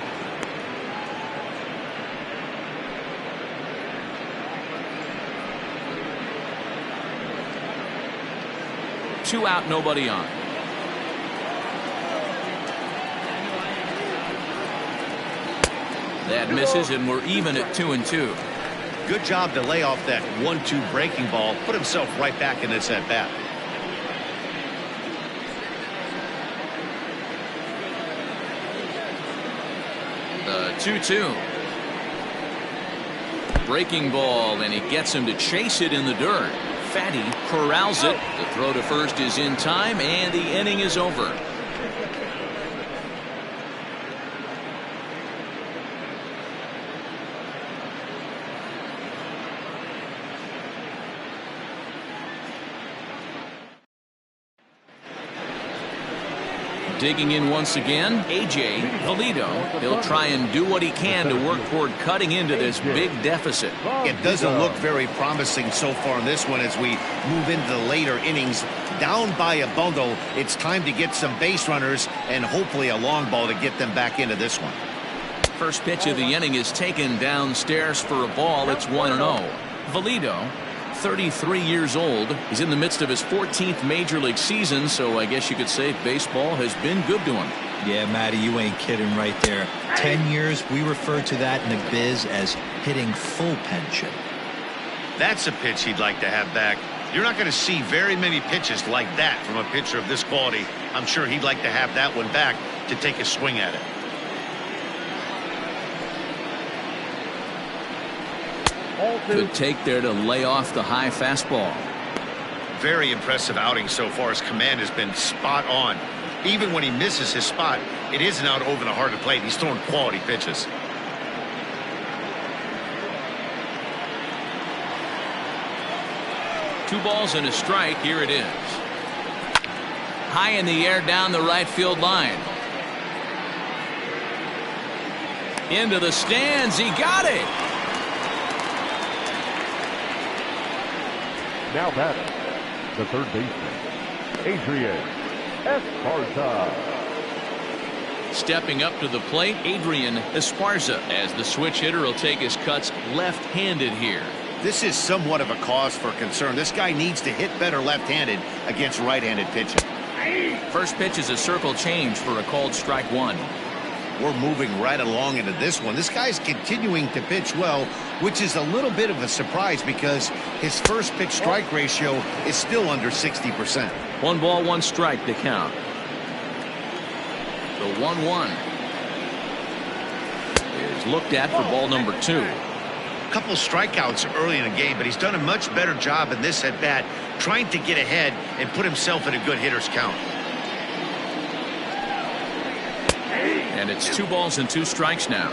Two out, nobody on. That misses, and we're even at 2-2. Good job to lay off that 1-2 breaking ball. Put himself right back in this at bat. The 2-2. Breaking ball, and he gets him to chase it in the dirt. Fatty corrals it. The throw to first is in time, and the inning is over. Digging in once again, A.J. Valito. He'll try and do what he can to work toward cutting into this big deficit. It doesn't look very promising so far in this one as we move into the later innings. Down by a bundle, it's time to get some base runners and hopefully a long ball to get them back into this one. First pitch of the inning is taken downstairs for a ball. It's 1-0. Valido, 33 years old. He's in the midst of his 14th major league season, so I guess you could say baseball has been good to him. Yeah, Matty, you ain't kidding right there. 10 years, we refer to that in the biz as hitting full pension. That's a pitch he'd like to have back. You're not going to see very many pitches like that from a pitcher of this quality. I'm sure he'd like to have that one back to take a swing at it. Good take there to lay off the high fastball. Very impressive outing so far. His command has been spot on. Even when he misses his spot, it isn't out over the heart of the plate. He's throwing quality pitches. Two balls and a strike. Here it is. High in the air down the right field line. Into the stands. He got it. Now batting, the third baseman, Adrian Esparza. Stepping up to the plate, Adrian Esparza, as the switch hitter will take his cuts left-handed here. This is somewhat of a cause for concern. This guy needs to hit better left-handed against right-handed pitching. First pitch is a circle change for a called strike one. We're moving right along into this one. This guy's continuing to pitch well, which is a little bit of a surprise because his first pitch strike ratio is still under 60%. 1 ball, 1 strike to count. The 1-1 is looked at for ball number 2. A couple strikeouts early in the game, but he's done a much better job in this at bat, trying to get ahead and put himself in a good hitter's count. And it's 2 balls and 2 strikes now.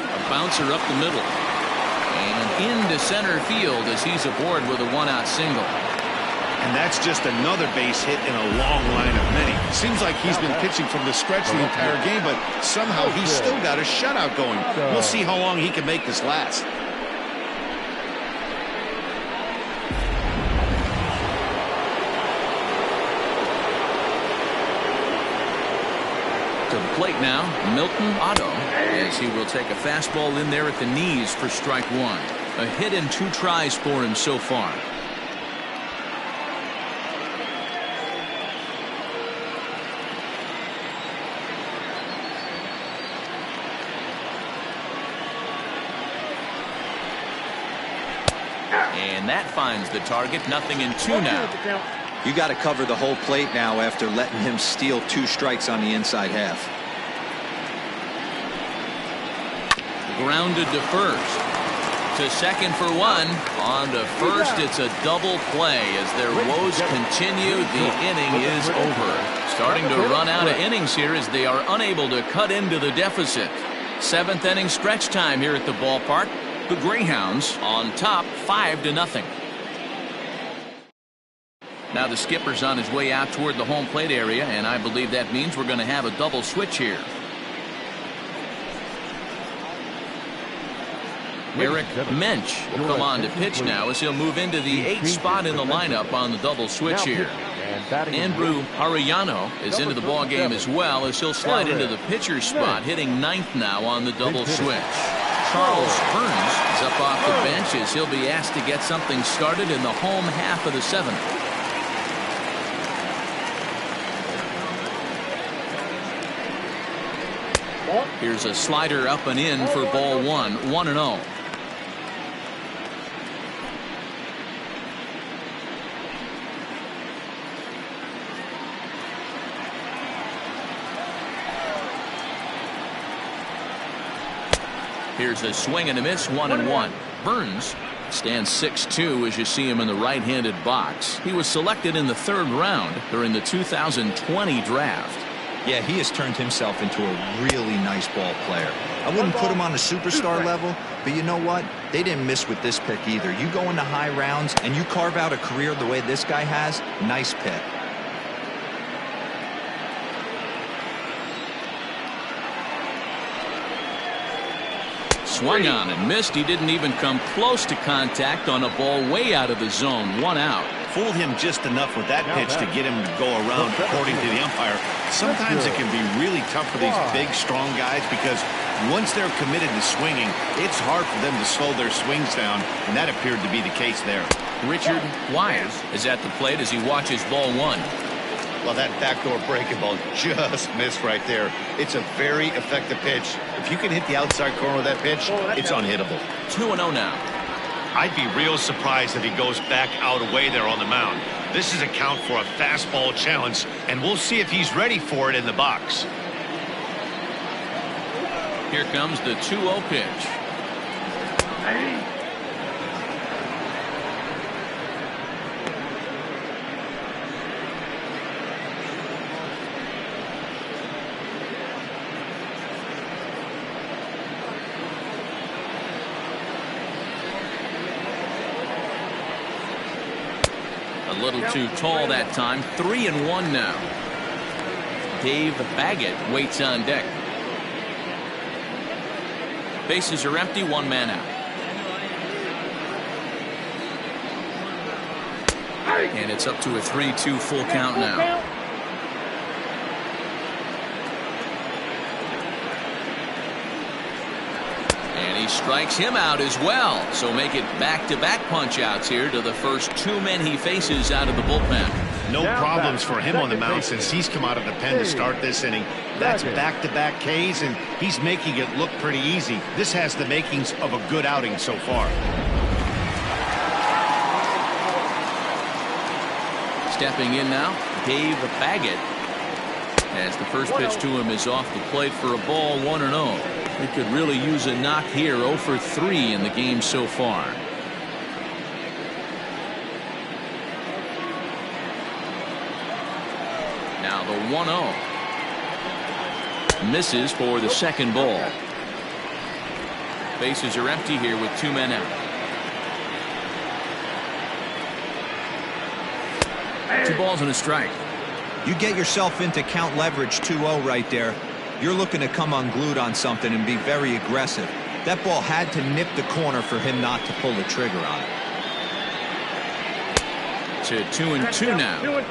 A bouncer up the middle. And into center field as he's aboard with a 1-out single. And that's just another base hit in a long line of many. Seems like he's been pitching from the stretch the entire game, but somehow he's still got a shutout going. We'll see how long he can make this last. To the plate now, Milton Otto, as he will take a fastball in there at the knees for strike 1. A hit and 2 tries for him so far. And that finds the target. 0-2 now. You got to cover the whole plate now after letting him steal 2 strikes on the inside half. Grounded to first. To second for 1. On to first. It's a double play as their woes continue. The inning is over. Starting to run out of innings here as they are unable to cut into the deficit. 7th inning stretch time here at the ballpark. The Greyhounds on top 5-0. Now the skipper's on his way out toward the home plate area, and I believe that means we're going to have a double switch here. Eric Mensch will come on to pitch now as he'll move into the 8th spot in the lineup on the double switch here. Andrew Arellano is into the ball game as well as he'll slide into the pitcher's spot, hitting 9th now on the double switch. Charles Burns is up off the bench as he'll be asked to get something started in the home half of the 7th. Here's a slider up and in for ball 1, 1-0. Here's a swing and a miss, 1-1. Burns stands 6'2" as you see him in the right-handed box. He was selected in the 3rd round during the 2020 draft. Yeah, he has turned himself into a really nice ball player. I wouldn't put him on a superstar level, but you know what? They didn't miss with this pick either. You go into high rounds and you carve out a career the way this guy has, nice pick. Swung on and missed. He didn't even come close to contact on a ball way out of the zone. 1 out. Fooled him just enough with that pitch to get him to go around, according to the umpire. Sometimes it can be really tough for these big, strong guys because once they're committed to swinging, it's hard for them to slow their swings down, and that appeared to be the case there. Richard Wise is at the plate as he watches ball 1. Well, that backdoor breaking ball just missed right there. It's a very effective pitch. If you can hit the outside corner of that pitch, it's unhittable. 2-0 now. I'd be real surprised if he goes back out away there on the mound. This is a count for a fastball challenge, and we'll see if he's ready for it in the box. Here comes the 2-0 pitch. A little too tall that time. 3-1 now. Dave Baggett waits on deck. Bases are empty. 1 man out. And it's up to a 3-2 full count now. And he strikes him out as well. So make it back-to-back punch-outs here to the first 2 men he faces out of the bullpen. No problems for him on the mound since he's come out of the pen to start this inning. That's back-to-back Ks, and he's making it look pretty easy. This has the makings of a good outing so far. Stepping in now, Dave Baggett. As the first pitch to him is off the plate for a ball. 1-0. He could really use a knock here. 0 for 3 in the game so far. Now the 1-0. Misses for the second ball. Bases are empty here with 2 men out. 2 balls and a strike. You get yourself into count leverage 2-0 right there. You're looking to come unglued on something and be very aggressive. That ball had to nip the corner for him not to pull the trigger on it. To 2-2 now.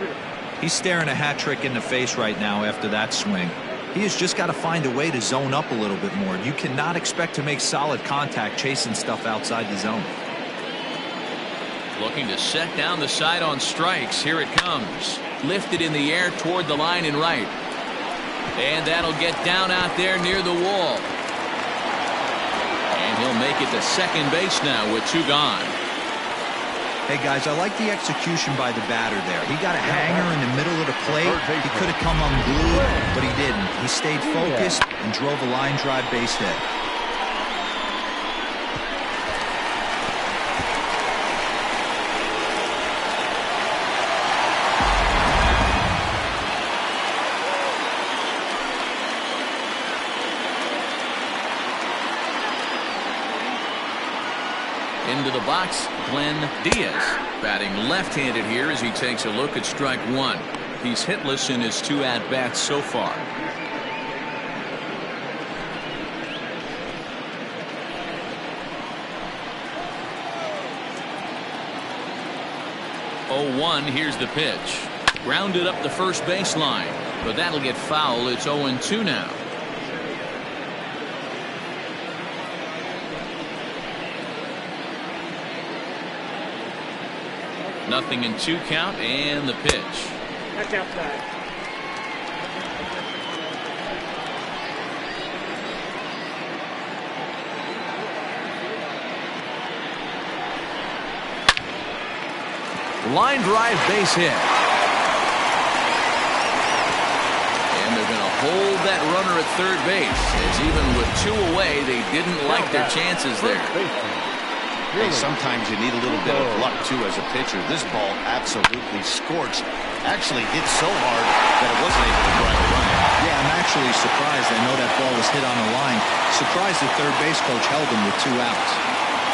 He's staring a hat trick in the face right now after that swing. He has just got to find a way to zone up a little bit more. You cannot expect to make solid contact chasing stuff outside the zone. Looking to set down the side on strikes. Here it comes. Lifted in the air toward the line and right. And that'll get down out there near the wall. And he'll make it to second base now with 2 gone. Hey guys, I like the execution by the batter there. He got a hanger in the middle of the plate. He could have come unglued, but he didn't. He stayed focused and drove a line drive base hit. Into the box, Glenn Diaz, batting left-handed here as he takes a look at strike 1. He's hitless in his 2 at-bats so far. Oh, 1, here's the pitch. Grounded up the first baseline, but that'll get foul. It's 0-2 now. Nothing in 2 count and the pitch. That's outside. Line drive base hit. And they're going to hold that runner at third base. As even with 2 away, they didn't like their chances there. Hey, sometimes you need a little bit of luck, too, as a pitcher. This ball absolutely scorched. Actually hit so hard that it wasn't able to drive a run in. Yeah, I'm actually surprised. I know that ball was hit on the line. Surprised the third base coach held him with 2 outs.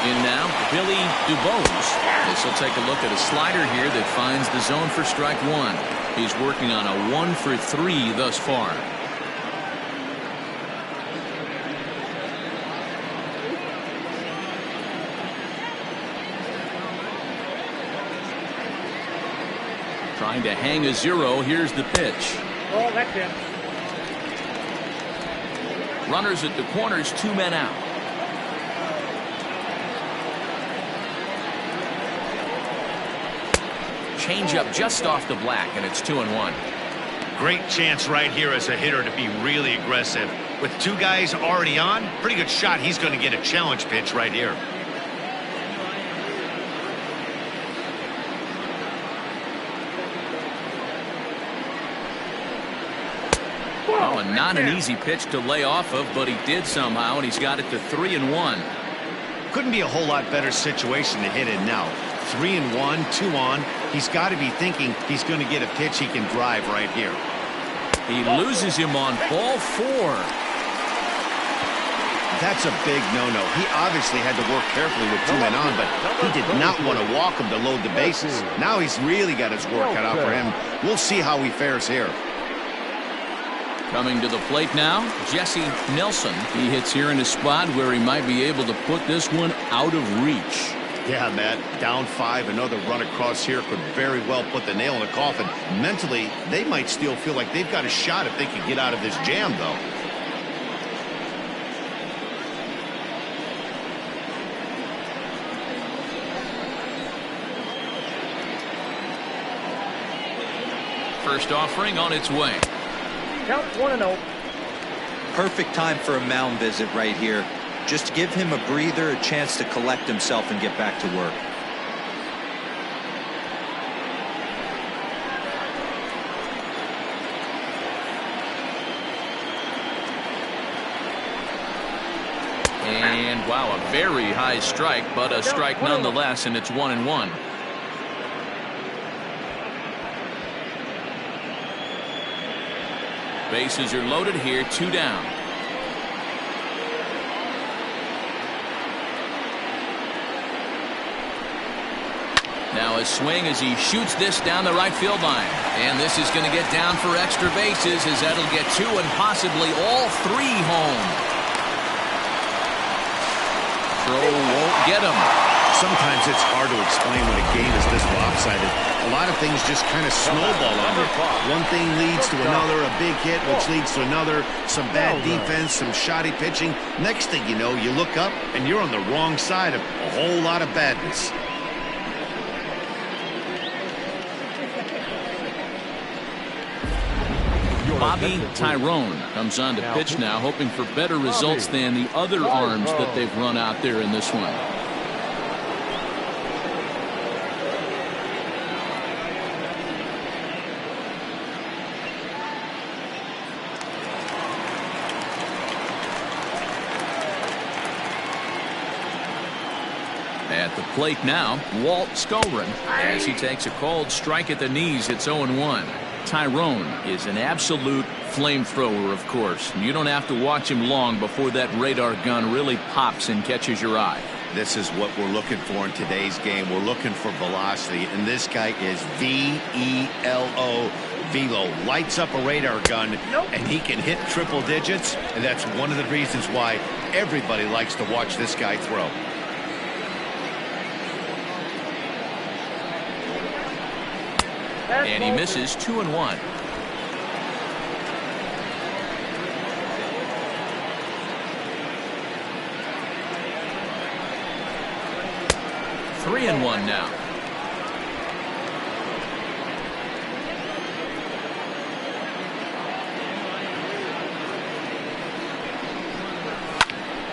In now, Billy Dubose. This will take a look at a slider here that finds the zone for strike 1. He's working on a 1 for 3 thus far. Trying to hang a 0. Here's the pitch. Oh, that's it. Runners at the corners, 2 men out. Changeup just off the black, and it's 2-1. Great chance right here as a hitter to be really aggressive. With 2 guys already on, pretty good shot. He's going to get a challenge pitch right here. Oh, and not an easy pitch to lay off of, but he did somehow, and he's got it to 3-1. Couldn't be a whole lot better situation to hit in now. 3-1, 2 on. He's got to be thinking he's going to get a pitch he can drive right here. He loses him on ball 4. That's a big no-no. He obviously had to work carefully with 2 men on, but he did not want to walk him to load the bases. Now he's really got his work cut out for him. We'll see how he fares here. Coming to the plate now, Jesse Nelson. He hits here in a spot where he might be able to put this one out of reach. Yeah, Matt, down 5, another run across here could very well put the nail in the coffin. Mentally, they might still feel like they've got a shot if they can get out of this jam, though. First offering on its way. Count 1-0. Perfect time for a mound visit right here. Just give him a breather, a chance to collect himself and get back to work. And wow, a very high strike, but a strike nonetheless, and it's 1-1. Bases are loaded here, 2 down. Now a swing as he shoots this down the right field line. And this is going to get down for extra bases as that'll get 2 and possibly all 3 home. Throw won't get him. Sometimes it's hard to explain when a game is this lopsided. A lot of things just kind of snowball on you. One thing leads to another, a big hit, which leads to another, some bad defense, some shoddy pitching. Next thing you know, you look up and you're on the wrong side of a whole lot of badness. Bobby Tyrone comes on to pitch now, hoping for better results than the other arms that they've run out there in this one. At the plate now, Walt Skolrin, as he takes a called strike at the knees. It's 0-1. Tyrone is an absolute flamethrower, of course. You don't have to watch him long before that radar gun really pops and catches your eye. This is what we're looking for in today's game. We're looking for velocity, and this guy is V-E-L-O. Velo lights up a radar gun, and he can hit triple digits, and that's one of the reasons why everybody likes to watch this guy throw. And he misses 2-1. Three and one now.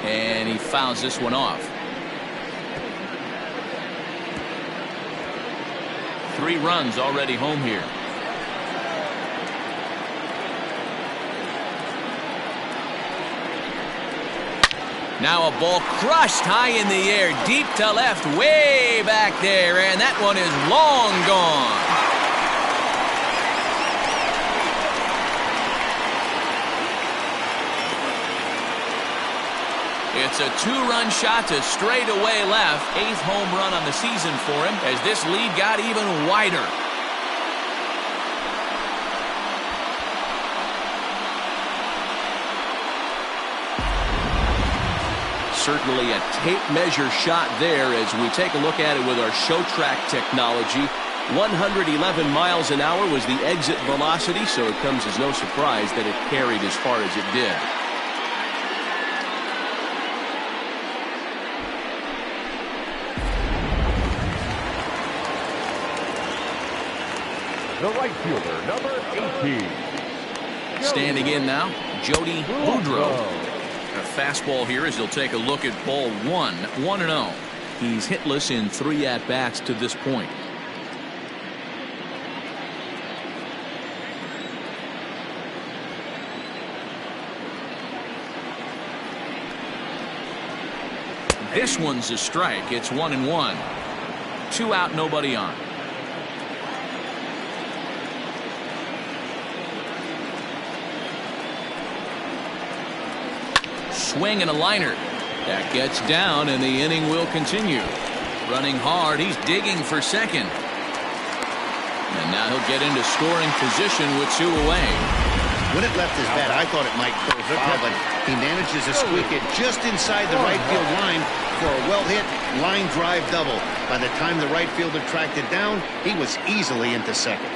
And he fouls this one off. 3 runs already home here. Now a ball crushed high in the air, deep to left, way back there, and that one is long gone. It's a 2-run shot to straightaway left. 8th home run on the season for him as this lead got even wider. Certainly a tape measure shot there as we take a look at it with our show track technology. 111 miles an hour was the exit velocity, so it comes as no surprise that it carried as far as it did. The right fielder, number 18. Standing in now, Jody Boudreau. A fastball here as he'll take a look at ball 1, 1-0. He's hitless in 3 at-bats to this point. This one's a strike. It's 1-1. 2 out, nobody on. Swing and a liner. That gets down, and the inning will continue. Running hard, he's digging for second. And now he'll get into scoring position with 2 away. When it left his bat, I thought it might go foul, but he manages to squeak it just inside the right field line for a well-hit line drive double. By the time the right fielder tracked it down, he was easily into second.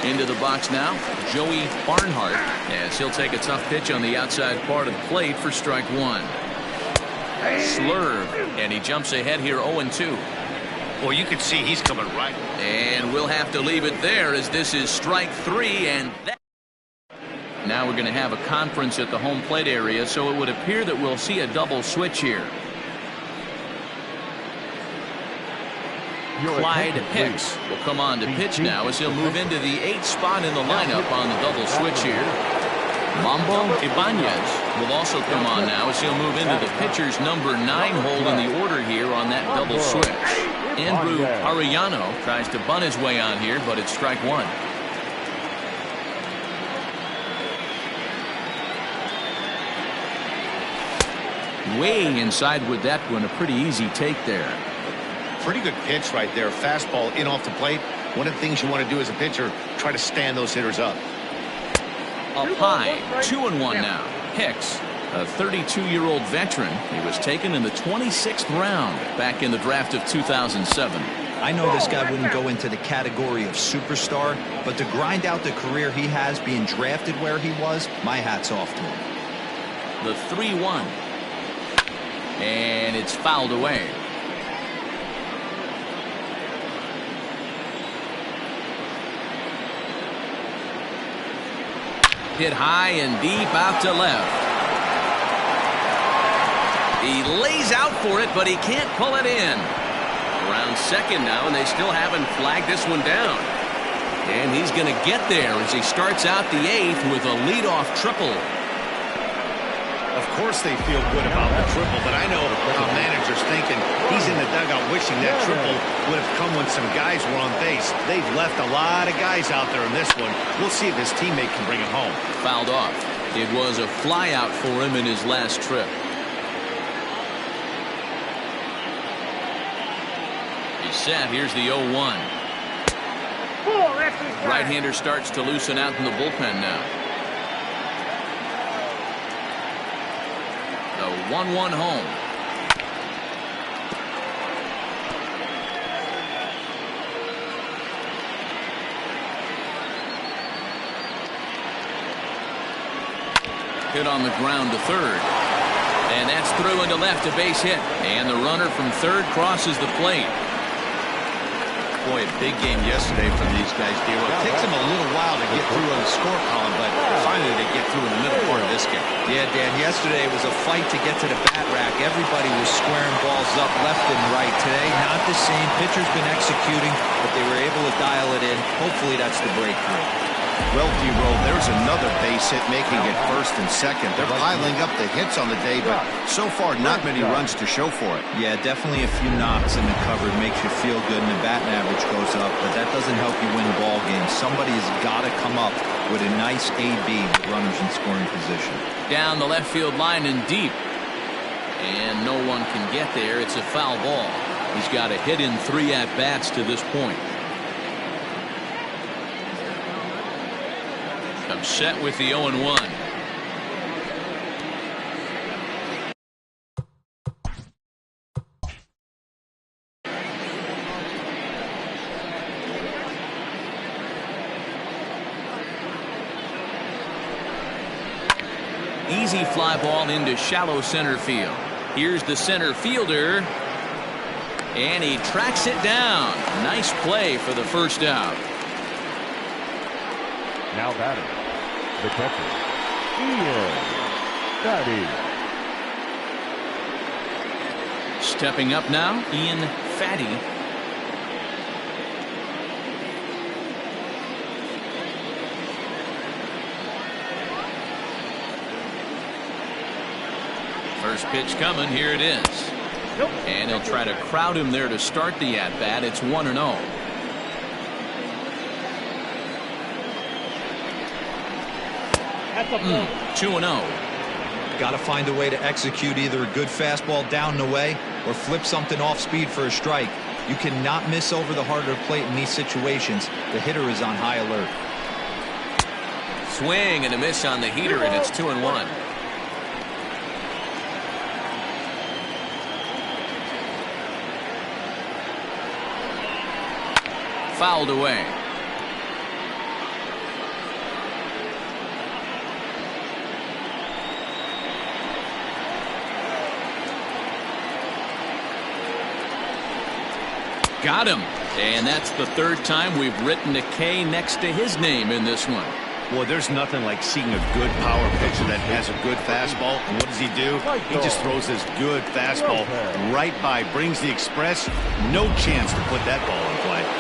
Into the box now, Joey Barnhart, as he'll take a tough pitch on the outside part of the plate for strike 1. Slurve, and he jumps ahead here 0-2. Well, you can see he's coming right. And we'll have to leave it there as this is strike 3, and that. Now we're going to have a conference at the home plate area, so it would appear that we'll see a double switch here. Clyde Hicks will come on to pitch now as he'll move into the 8th spot in the lineup on the double switch here. Mambo Ibanez will also come on now as he'll move into the pitcher's number 9 hole in the order here on that double switch. Andrew Arellano tries to bunt his way on here, but it's strike 1. Way inside with that one, a pretty easy take there. Pretty good pitch right there. Fastball in off the plate. One of the things you want to do as a pitcher, try to stand those hitters up. Up high, 2-1 now. Hicks, a 32-year-old veteran. He was taken in the 26th round back in the draft of 2007. I know this guy wouldn't go into the category of superstar, but to grind out the career he has being drafted where he was, my hat's off to him. The 3-1. And it's fouled away. Hit high and deep out to left. He lays out for it, but he can't pull it in. Around second now, and they still haven't flagged this one down. And he's going to get there as he starts out the 8th with a leadoff triple. Of course they feel good about the triple, but I know how manager's thinking. He's in the dugout wishing that triple would have come when some guys were on base. They've left a lot of guys out there in this one. We'll see if his teammate can bring it home. Fouled off. It was a fly out for him in his last trip. He's set. Here's the 0-1. Right-hander starts to loosen out in the bullpen now. The 1-1 home. Hit on the ground to third. And that's through into left, a base hit. And the runner from third crosses the plate. Boy, a big game yesterday from these guys, Dero. It takes them a little while to get through on the score column, but finally they get through in the middle part of this game. Yeah, Dan, yesterday it was a fight to get to the bat rack. Everybody was squaring balls up left and right. Today, not the same. Pitcher's been executing, but they were able to dial it in. Hopefully that's the breakthrough. Well, Dero, there's another base hit making it first and second. They're piling up the hits on the day, but so far not many runs to show for it. Yeah, definitely a few knocks in the cupboard makes you feel good, and the batting average goes up, but that doesn't help you win ball games. Somebody's got to come up with a nice AB with runners in scoring position. Down the left field line and deep. And no one can get there. It's a foul ball. He's got a hit in 3 at-bats to this point. set with the 0-1. Easy fly ball into shallow center field. Here's the center fielder. And he tracks it down. Nice play for the first out. Now batting, the catcher, Ian Fatty. Stepping up now, Ian Fatty. First pitch coming. Here it is. And he'll try to crowd him there to start the at-bat. It's 1-0. That's a ball. 2-0. Got to find a way to execute either a good fastball down and away or flip something off speed for a strike. You cannot miss over the heart of the plate in these situations. The hitter is on high alert. Swing and a miss on the heater, and it's 2-1. Fouled away. Got him. And that's the third time we've written a K next to his name in this one. Well, there's nothing like seeing a good power pitcher that has a good fastball. And what does he do? He just throws this good fastball right by, brings the express. No chance to put that ball in play.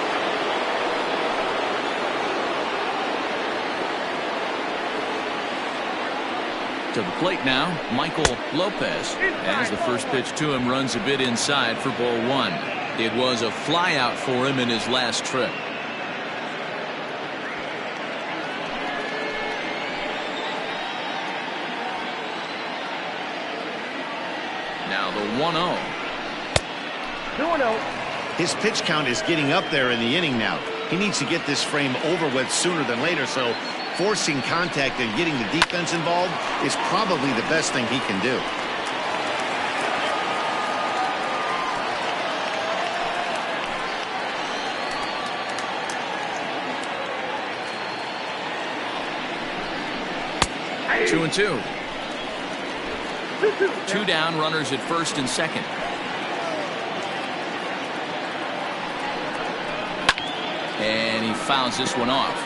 To the plate now, Michael Lopez, as the first pitch to him runs a bit inside for ball one. It was a flyout for him in his last trip. Now the 1-0. 2-0. His pitch count is getting up there in the inning now. He needs to get this frame over with sooner than later, so forcing contact and getting the defense involved is probably the best thing he can do. Two and two. Two down, runners at first and second. And he fouls this one off.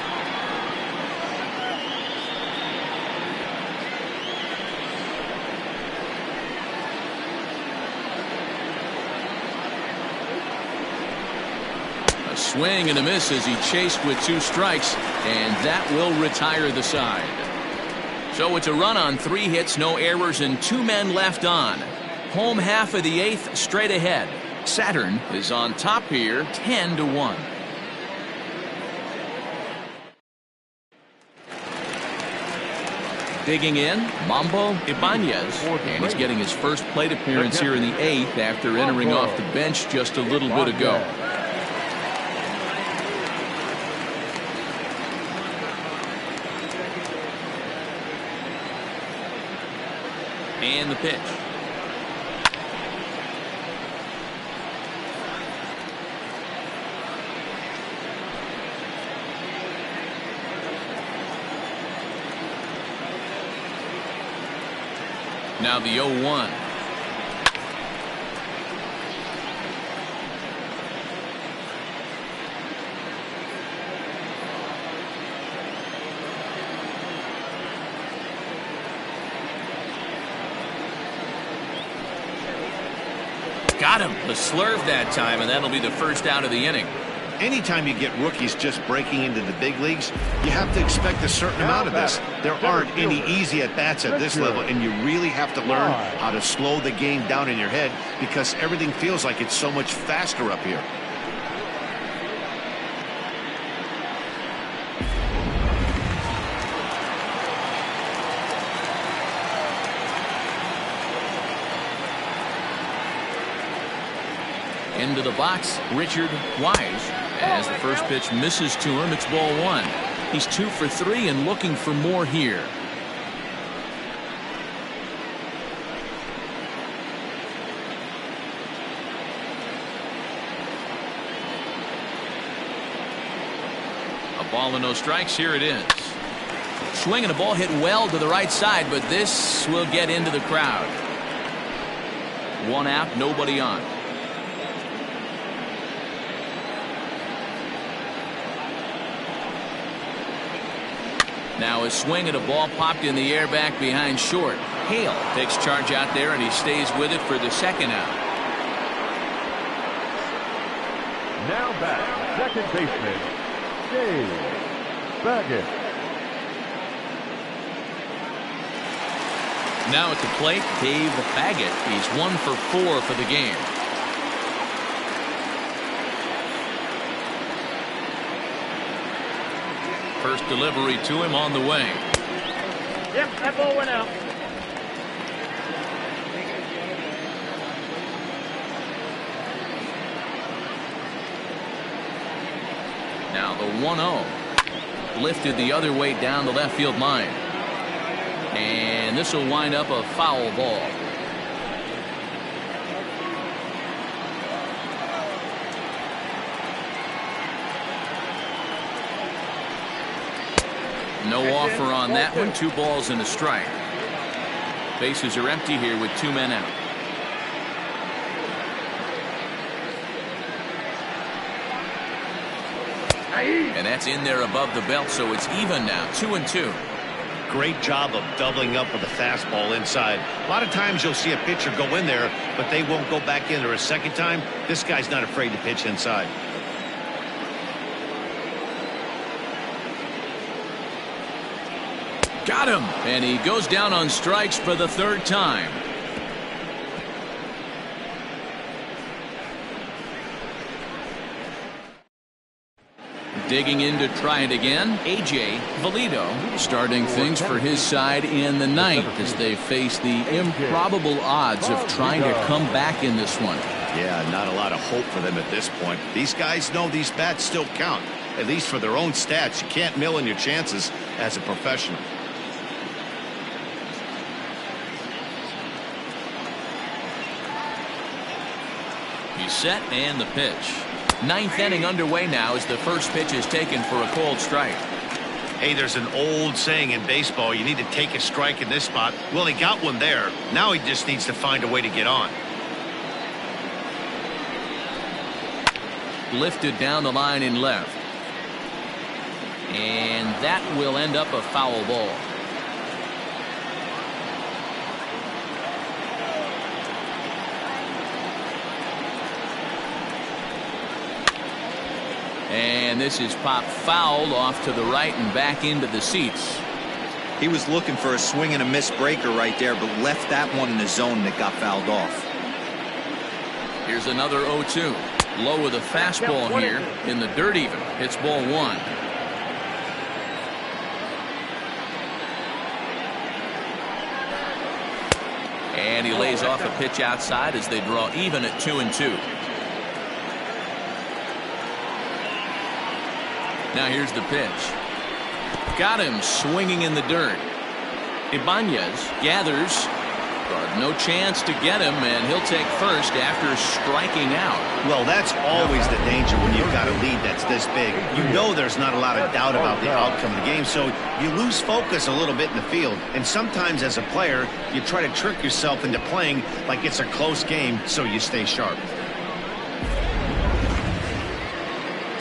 A swing and a miss as he chased with two strikes, and that will retire the side. So it's a run on 3 hits, no errors, and 2 men left on. Home half of the 8th, straight ahead. Saturn is on top here, 10-1. Digging in, Mambo Ibanez, and he's getting his first plate appearance here in the 8th after entering off the bench just a little bit ago. And the pitch. Now the 0-1. Got him. The slurve that time, and that'll be the first out of the inning. Anytime you get rookies just breaking into the big leagues, you have to expect a certain amount of this. There aren't any easy at-bats at this level, and you really have to learn how to slow the game down in your head because everything feels like it's so much faster up here. Into the box, Richard Wise, as the first pitch misses to him. It's ball one. He's 2 for 3 and looking for more here. A ball and no strikes. Here it is. Swing and a ball hit well to the right side, but this will get into the crowd. One out, nobody on. Now a swing and a ball popped in the air back behind short. Hale takes charge out there, and he stays with it for the second out. Now back, second baseman, Dave Baggett. Now at the plate, Dave Baggett. He's 1 for 4 for the game. First delivery to him on the way. Yep, that ball went out. Now the 1-0. Lifted the other way down the left field line. And this will wind up a foul ball. No offer on that one. 2 balls and a strike. Bases are empty here with 2 men out. And that's in there above the belt, so it's even now. 2-2. Great job of doubling up with a fastball inside. A lot of times you'll see a pitcher go in there, but they won't go back in there a second time. This guy's not afraid to pitch inside. Got him. And he goes down on strikes for the 3rd time. Digging in to try it again, A.J. Valido starting things for his side in the 9th as they face the improbable odds of trying to come back in this one. Yeah, not a lot of hope for them at this point. These guys know these bats still count, at least for their own stats. You can't mill in your chances as a professional. He's set and the pitch. 9th inning underway now as the first pitch is taken for a cold strike. Hey, there's an old saying in baseball, you need to take a strike in this spot. Well, he got one there. Now he just needs to find a way to get on. Lifted down the line in left. And that will end up a foul ball. And this is popped foul off to the right and back into the seats. He was looking for a swing and a miss breaker right there, but left that one in the zone that got fouled off. Here's another 0-2. Low with a fastball here in the dirt even. Hits ball 1. And he lays off a pitch outside as they draw even at 2-2. Now here's the pitch. Got him swinging in the dirt. Ibanez gathers. But no chance to get him, and he'll take first after striking out. Well, that's always the danger when you've got a lead that's this big. You know there's not a lot of doubt about the outcome of the game, so you lose focus a little bit in the field. And sometimes as a player, you try to trick yourself into playing like it's a close game so you stay sharp.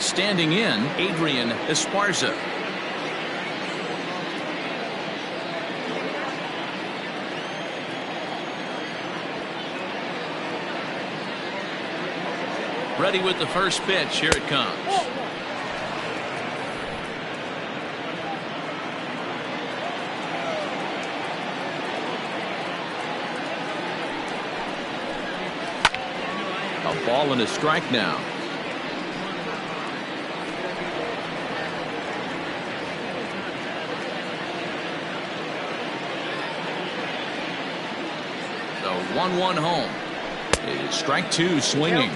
Standing in, Adrian Esparza. Ready with the first pitch. Here it comes. A ball and a strike now. The 1-1 home. It is strike 2 swinging.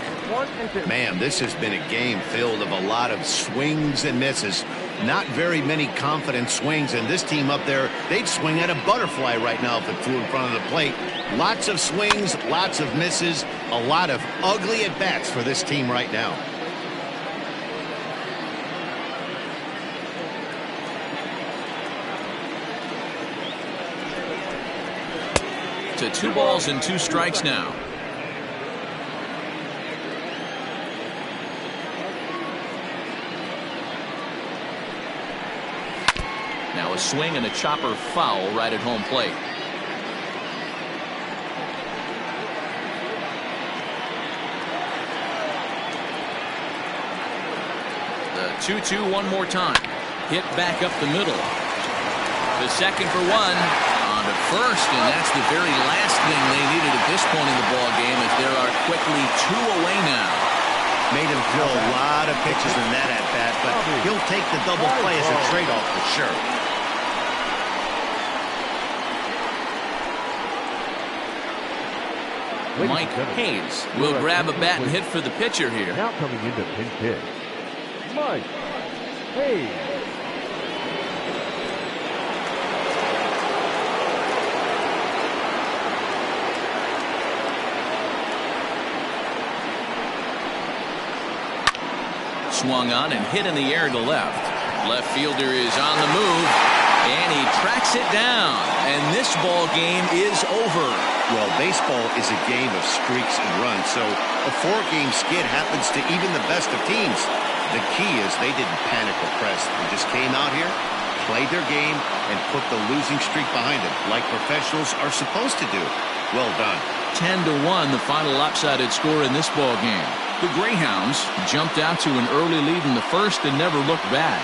Man, this has been a game filled of a lot of swings and misses. Not very many confident swings, and this team up there, they'd swing at a butterfly right now if it flew in front of the plate. Lots of swings, lots of misses, a lot of ugly at-bats for this team right now. To 2 balls and 2 strikes now. Now a swing and a chopper foul right at home plate. The 2-2 one more time. Hit back up the middle. The second for 1 on to first, and that's the very last thing they needed at this point in the ball game, as there are quickly 2 away now. Made him throw a lot of pitches in that at-bat, but he'll take the double play as a trade-off for sure. Mike Hayes will grab a bat and hit for the pitcher here. Now coming into pinch hit, Mike Hayes. Swung on and hit in the air to left. Left fielder is on the move, and he tracks it down. And this ball game is over. Well, baseball is a game of streaks and runs, so a 4-game skid happens to even the best of teams. The key is they didn't panic or press. They just came out here, played their game, and put the losing streak behind them, like professionals are supposed to do. Well done. 10-1, the final lopsided score in this ball game. The Greyhounds jumped out to an early lead in the first and never looked back.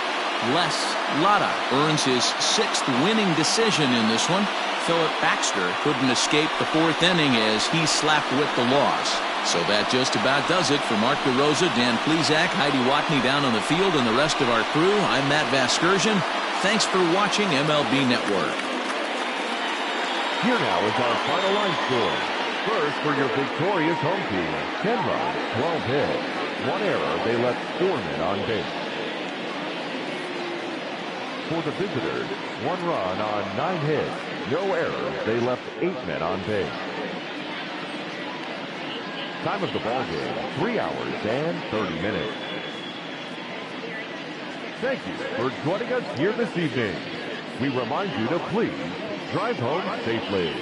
Les Lotta earns his 6th winning decision in this one. Philip Baxter couldn't escape the 4th inning as he slapped with the loss. So that just about does it for Mark DeRosa, Dan Plesac, Heidi Watney down on the field, and the rest of our crew. I'm Matt Vasgersian. Thanks for watching MLB Network. Here now is our final line score. First, for your victorious home team, 10 runs, 12 hits, 1 error. They left 4 men on base. For the visitors, 1 run on 9 hits, no errors. They left 8 men on base. Time of the ball game, 3 hours and 30 minutes. Thank you for joining us here this evening. We remind you to please drive home safely.